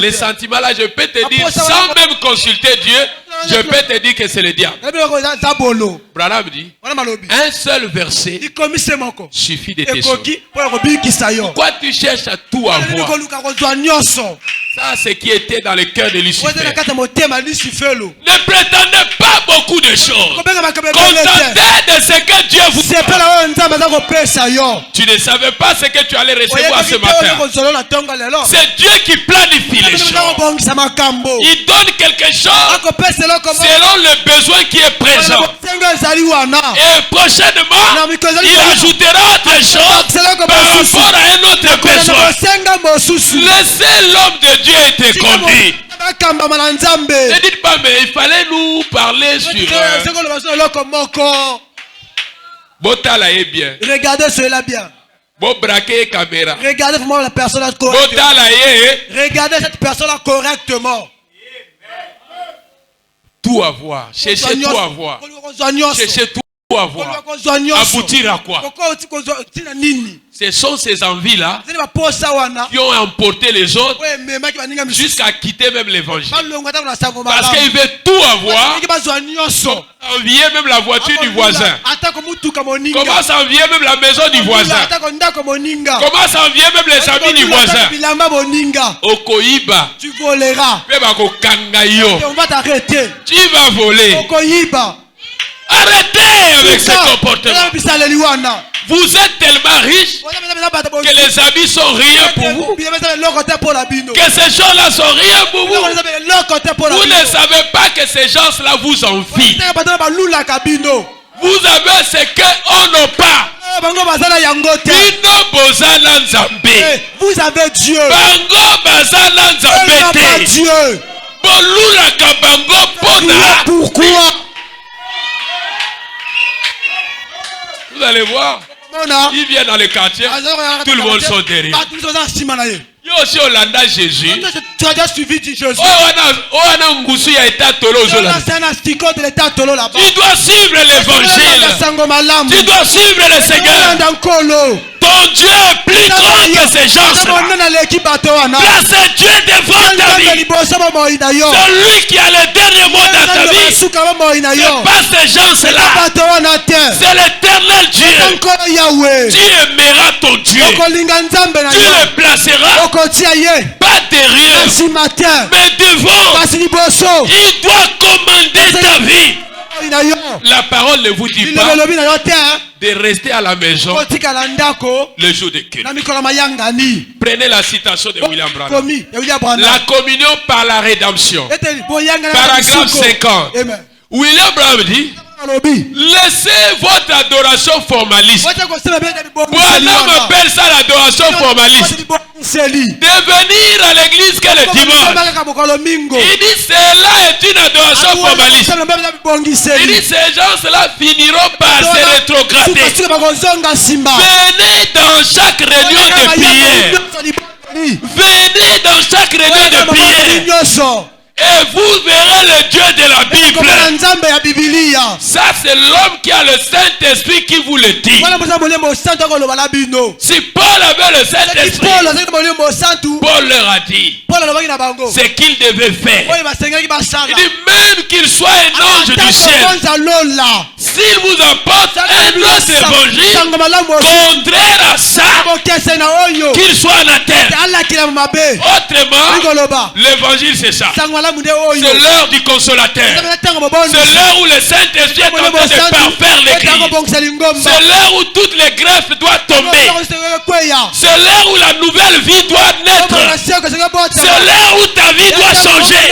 Les sentiments là, je peux te dire, sans même consulter Dieu, je peux te dire que c'est le diable. Branham dit, un seul verset suffit de te sauver. Pourquoi tu cherches à tout avoir? Ça, c'est ce qui était dans le cœur de Lucifer. Ne prétendez pas beaucoup de choses. Contentez de ce que Dieu vous donne. Tu ne savais pas ce que tu allais recevoir ce matin. C'est Dieu qui planifie les choses. Il donne quelque chose selon le besoin qui est présent. Et prochainement, il ajoutera autre chose par rapport à un autre besoin. Laissez l'homme de Dieu être conduit. Ne dites pas, mais il fallait nous parler sur... Botala est bien. Regardez cela bien. Braquer caméra. Regardez vraiment la personne correctement. Regardez cette personne correctement. Tout avoir. Cherchez tout avoir. Cherchez tout avoir. Aboutir à quoi? Ce sont ces envies-là qui ont emporté les autres jusqu'à quitter même l'évangile. Parce qu'il veut tout avoir. Envier même la voiture du voisin. Comment s'envier même la maison du voisin? Comment s'envier même les amis du voisin? Okoiba. Tu voleras. On va t'arrêter. Tu vas voler. Arrêtez avec ce comportement. Vous êtes tellement riche que les amis sont rien pour vous. Que ces gens-là sont rien pour vous. Vous ne savez pas que ces gens-là vous envient. Vous avez ce qu'on n'a pas. Vous avez Dieu. Dieu. Pourquoi? Vous allez voir. Il vient dans le quartier. Tout le monde sont derrière. Il y a aussi Hollanda Jésus. Tu as déjà suivi Jésus. Tu dois suivre l'évangile. Tu dois suivre le Seigneur. Ton Dieu est plus grand que ces gens-là. Place Dieu devant ta vie. Celui qui a le dernier mot dans ta vie. Ce n'est pas ces gens-là. C'est l'éternel Dieu. Tu aimeras ton Dieu. Tu le placeras pas derrière, mais devant. Il doit commander ta vie. La parole ne vous dit pas de rester à la maison le jour de culte. Prenez la citation de William Branham. La communion par la rédemption. Paragraphe 50. William Branham dit: laissez votre adoration formaliste. Branham appelle ça l'adoration formaliste. De venir à l'église que le dimanche. Il dit cela est une adoration formaliste. Il dit ces gens-là finiront par se rétrograder. Venez dans chaque réunion de prière. Venez dans chaque réunion de prière. Et vous verrez le Dieu de la Bible. Ça, c'est l'homme qui a le Saint-Esprit qui vous le dit. Si Paul avait le Saint-Esprit, Paul leur a dit ce qu'il devait faire. Il dit même qu'il soit un ange du ciel, s'il vous apporte un autre évangile contraire à ça, qu'il soit anathème. Autrement, l'évangile c'est ça. C'est l'heure du consolateur. C'est l'heure où le Saint-Esprit est en train de parfaire l'église. C'est l'heure où toutes les greffes doivent tomber. C'est l'heure où la nouvelle vie doit naître. C'est l'heure où ta vie doit changer.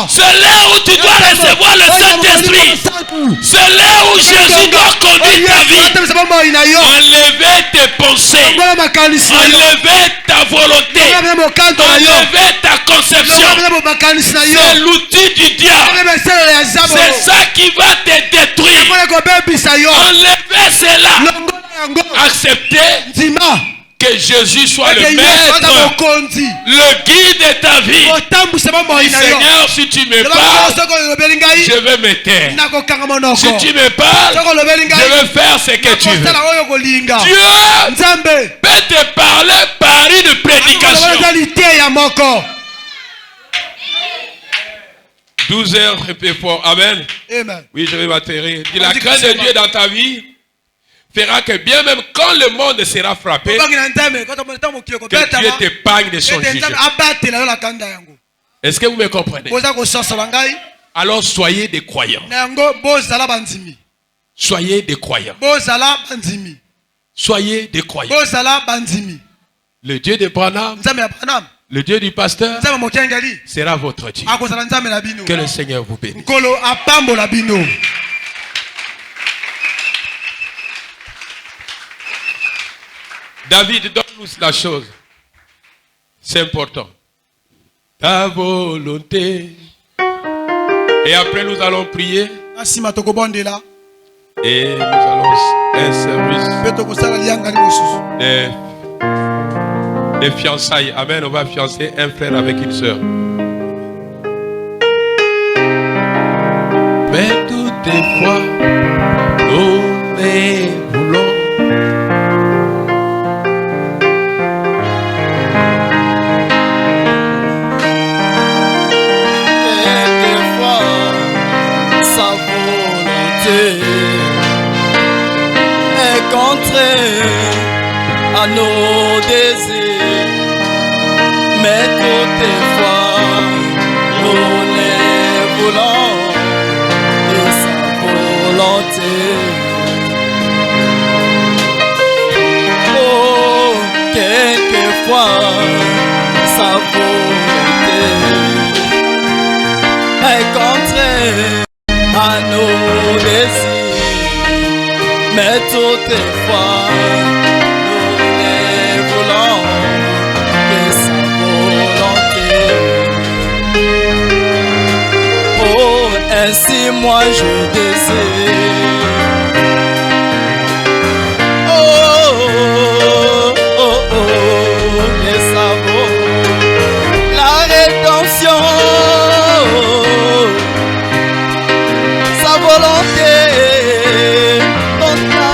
C'est l'heure où tu dois recevoir le Saint-Esprit. C'est l'heure où Jésus doit conduire ta vie. Enlever tes pensées. Enlever ta volonté. Enlever ta conception. C'est l'outil du diable. C'est ça qui va te détruire. Enlever cela. Accepter que Jésus soit le maître, le guide de ta vie. Seigneur, si tu me parles, je vais me taire. Si tu me parles, je vais faire ce que tu veux. Dieu peut te parler par une prédication. 12 heures, répète fort. Amen. Oui, je vais m'atterrir. Dis, la crainte de Dieu dans ta vie fera que bien même quand le monde sera frappé, que Dieu t'épargne de son jugement. Est-ce que vous me comprenez? Alors soyez des croyants. Soyez des croyants. Soyez des croyants. Le Dieu de Branham, le Dieu du pasteur sera votre Dieu. Que le Seigneur vous bénisse. David, donne-nous la chose. C'est important. Ta volonté. Et après, nous allons prier. Et nous allons un service de fiançailles. Amen. On va fiancer un frère avec une sœur. Mais toutes les fois, nous les voulons. À nos désirs, mais toutes les fois nous les voulons de sa volonté. Oh, quelquefois sa volonté est contraire à nos désirs, mais toutes les fois ainsi moi je désire. Oh, oh, oh, oh, et ça vaut la rédemption, sa volonté dans ta,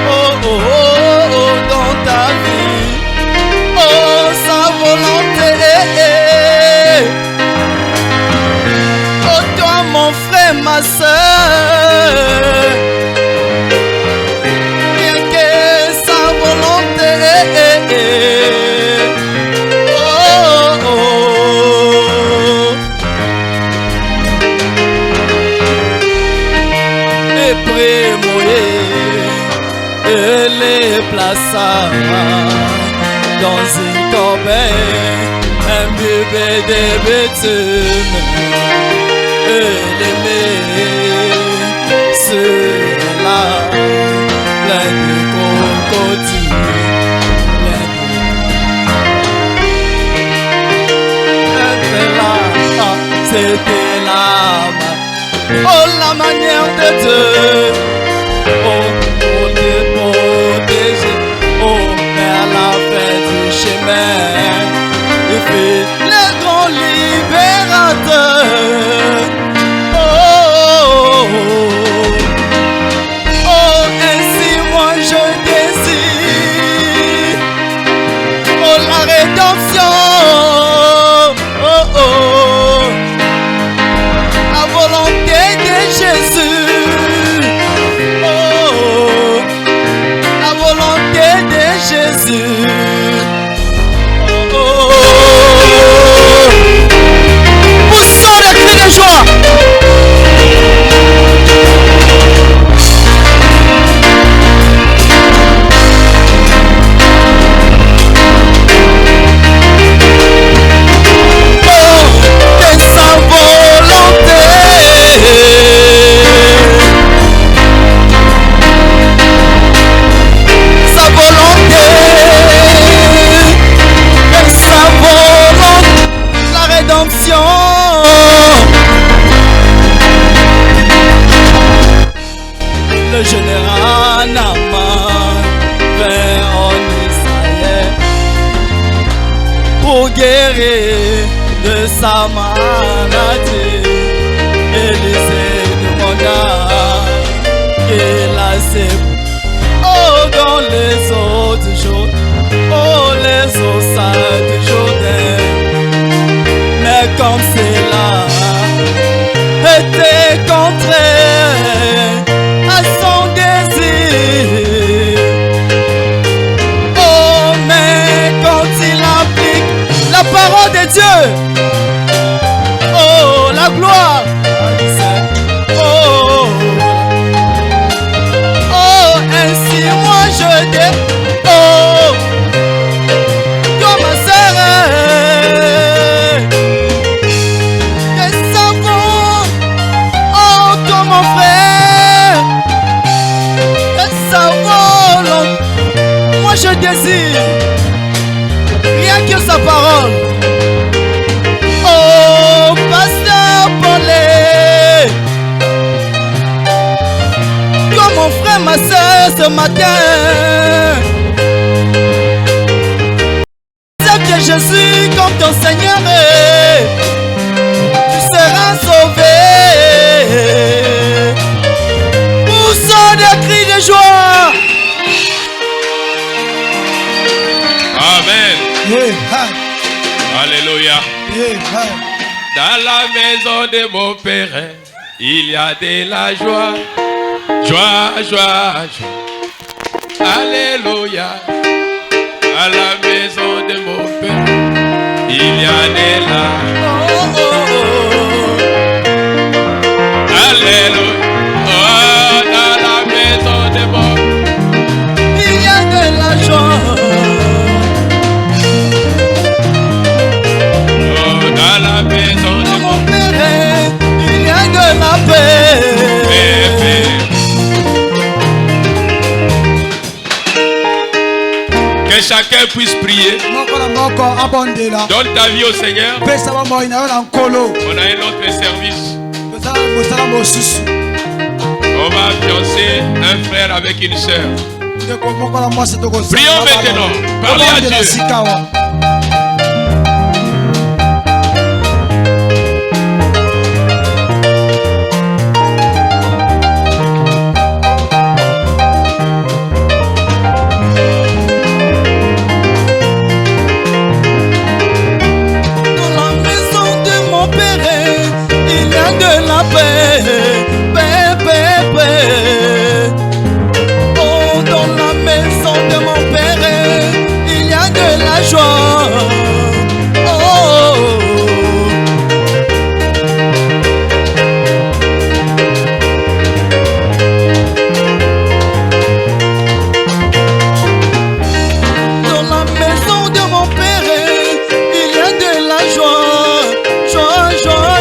oh, oh, oh, oh, dans ta vie. Oh, sa volonté. Mon frère, ma soeur, rien que sa volonté. Oh, oh, oh. Les prémoyés, et les plaça dans une corbeille, un bébé de bitume. L'aimer, ceux-là, plein de cocotiers, c'était là, oh la manière de Dieu, oh pour te protéger, oh mais à la fin du chemin, il fait le grand libérateur. guéri de sa maladie. Élisée demanda qu'il a ses. Oh, dans les eaux du Jourdain, oh, les eaux salles du Jourdain. Mais comme cela était contraire à son désir, oh, mais quand il applique la parole de Dieu, oh, la gloire, oh, oh, ainsi moi je dis, oh, toi ma sœur, que savons, oh, toi mon frère, que savons, moi je désire rien que sa parole. Oh, pasteur Paulé, toi mon frère, ma soeur, ce matin, sais que Jésus comme ton Seigneur, tu seras sauvé. Poussons des cris de joie. Amen. Yeah. Alléluia. Yeah. Dans la maison de mon Père, il y a de la joie. Joie, joie, joie. Alléluia. À la maison de mon Père, il y a de la joie. Alléluia. Oh, dans la maison de mon Père, Il y a de la joie. oh, dans la maison de mon Mon Père, il y a de la paix. Père. Que chacun puisse prier. Donne ta vie au Seigneur. On a un autre service. On va fiancer un frère avec une sœur. Prions maintenant. Parlez à Dieu. Dans la maison de mon Père, il y a de la paix. Paix, paix, paix. Oh, dans la maison de mon Père, il y a de la joie. Oh, dans la maison de mon Père, il y a de la joie. Joie, joie,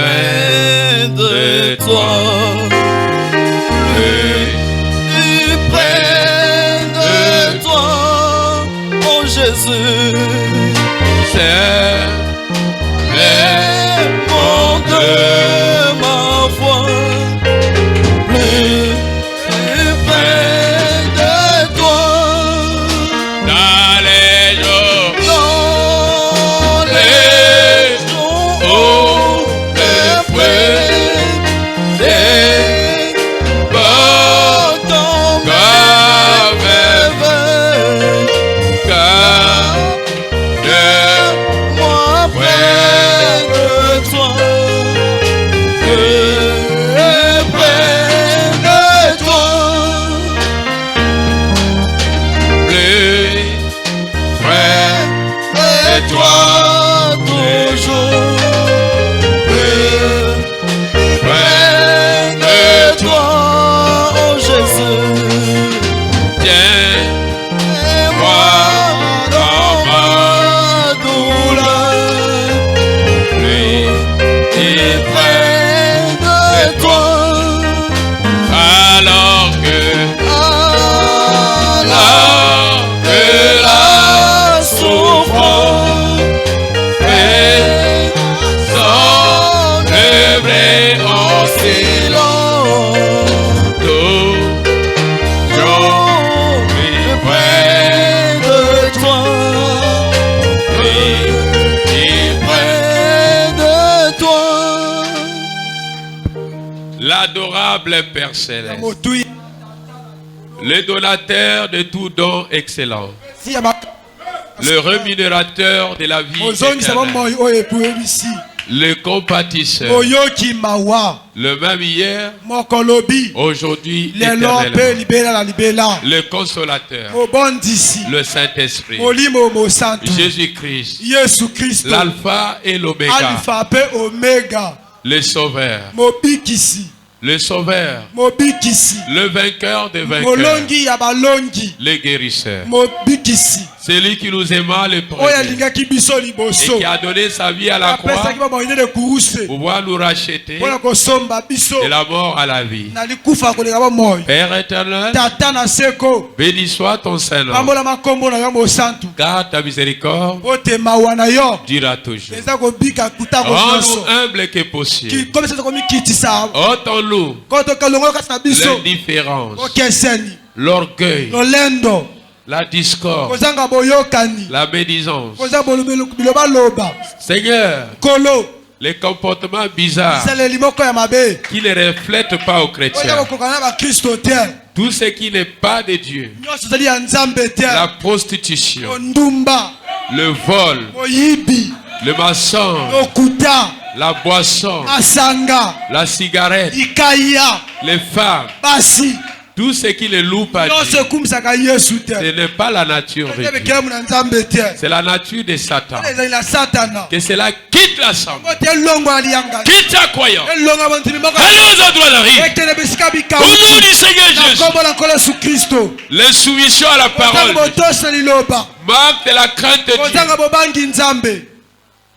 près de toi. Plus près de toi, oh Jésus. C'est mon de ma foi. Plus près de toi. dans les jours, Dans les jours, oh, le fouet des ton comme car moi près de toi. Près de toi. plus près Et toi toujours. Près de toi, oh Jésus. tiens Et moi dans ma douleur. plus Et près de toi. alors que La souffrance fait son œuvre en silence. toujours plus près De toi, plus près de toi. l'adorable Père Céleste, le donateur de tout don excellent, le rémunérateur de la vie éternelle, le compatisseur, le même hier, aujourd'hui, éternellement, le consolateur, le Saint-Esprit, Jésus-Christ, l'alpha et l'oméga, le sauveur, le sauveur, le vainqueur des vainqueurs, le guérisseur, celui qui nous aima le premier et qui a donné sa vie à la croix pour pouvoir nous racheter de la mort à la vie. Père éternel, béni soit ton Saint-Nom, car ta miséricorde dira toujours. Rends-nous humbles que possible. Ôtons-nous l'indifférence, l'orgueil, la discorde, la médisance. Seigneur, les comportements bizarres qui ne reflètent pas aux chrétiens, tout ce qui n'est pas de Dieu, la prostitution, le vol, le mensonge, la boisson, la cigarette, les femmes, tout ce qui ne loue pas Dieu, ce n'est pas la nature de Dieu. C'est la nature de Satan. Que cela quitte l'assemblée, quitte ta croyance. Allez aux endroits d'arrivée. Au nom du Seigneur Jésus, les soumissions à la parole, marque de la crainte de Dieu.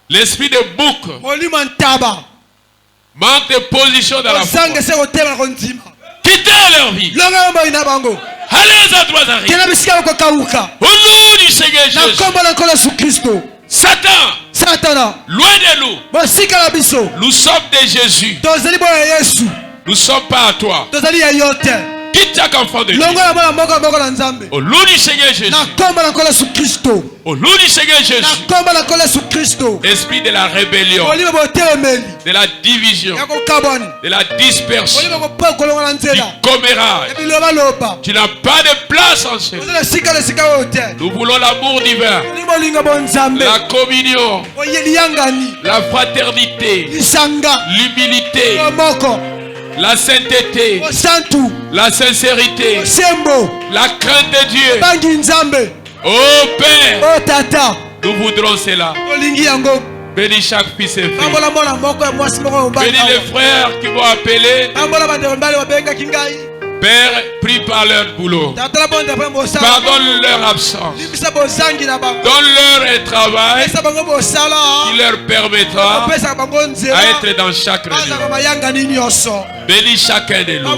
L'esprit de bouc, manque de position dans la foi. Quittez leur vie. Allez aux endroits d'arrivée. Au nom du Seigneur Jésus. Satan, loin de nous. Nous sommes de Jésus. Nous ne sommes pas à toi. Quitte chaque enfant de Dieu. Au nom du Seigneur Jésus. Au nom du Seigneur Jésus. Esprit de la rébellion, de la division, de la dispersion, du commérage. Tu n'as pas de place en ce lieu. Nous voulons l'amour divin, la communion, la fraternité, l'humilité, la sainteté, la sincérité, la crainte de Dieu. Oh Père, nous voudrons cela. Bénis chaque fils et fille. Bénis les frères qui vont appeler. Père, prie par leur boulot. Pardonne leur absence. Donne leur un travail qui leur permettra à être dans chaque réunion. Bénis chacun de nous.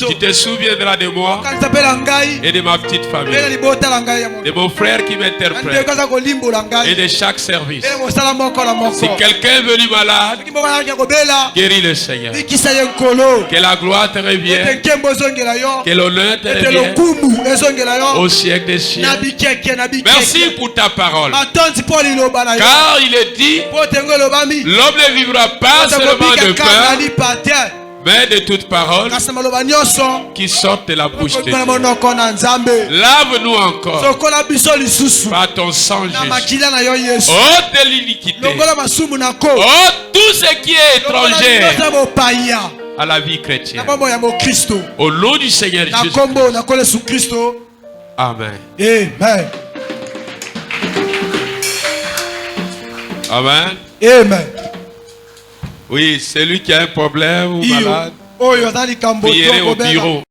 Tu te souviendras de moi et de ma petite famille, de mon frère qui m'interprète et de chaque service. Si quelqu'un est venu malade, guéris le Seigneur. Que la gloire te revienne, que l'honneur te revienne au siècle des siècles. Merci pour ta parole. Car il est dit, l'homme ne vivra pas seulement de pain, mais de toute parole qui sort de la bouche de Dieu. Lave-nous encore par ton sang, Jésus. Ôte l'iniquité. Ôte tout ce qui est étranger à la vie chrétienne. Au nom du Seigneur Jésus. Amen. Amen. Amen. Oui, celui qui a un problème ou malade, priez au bureau.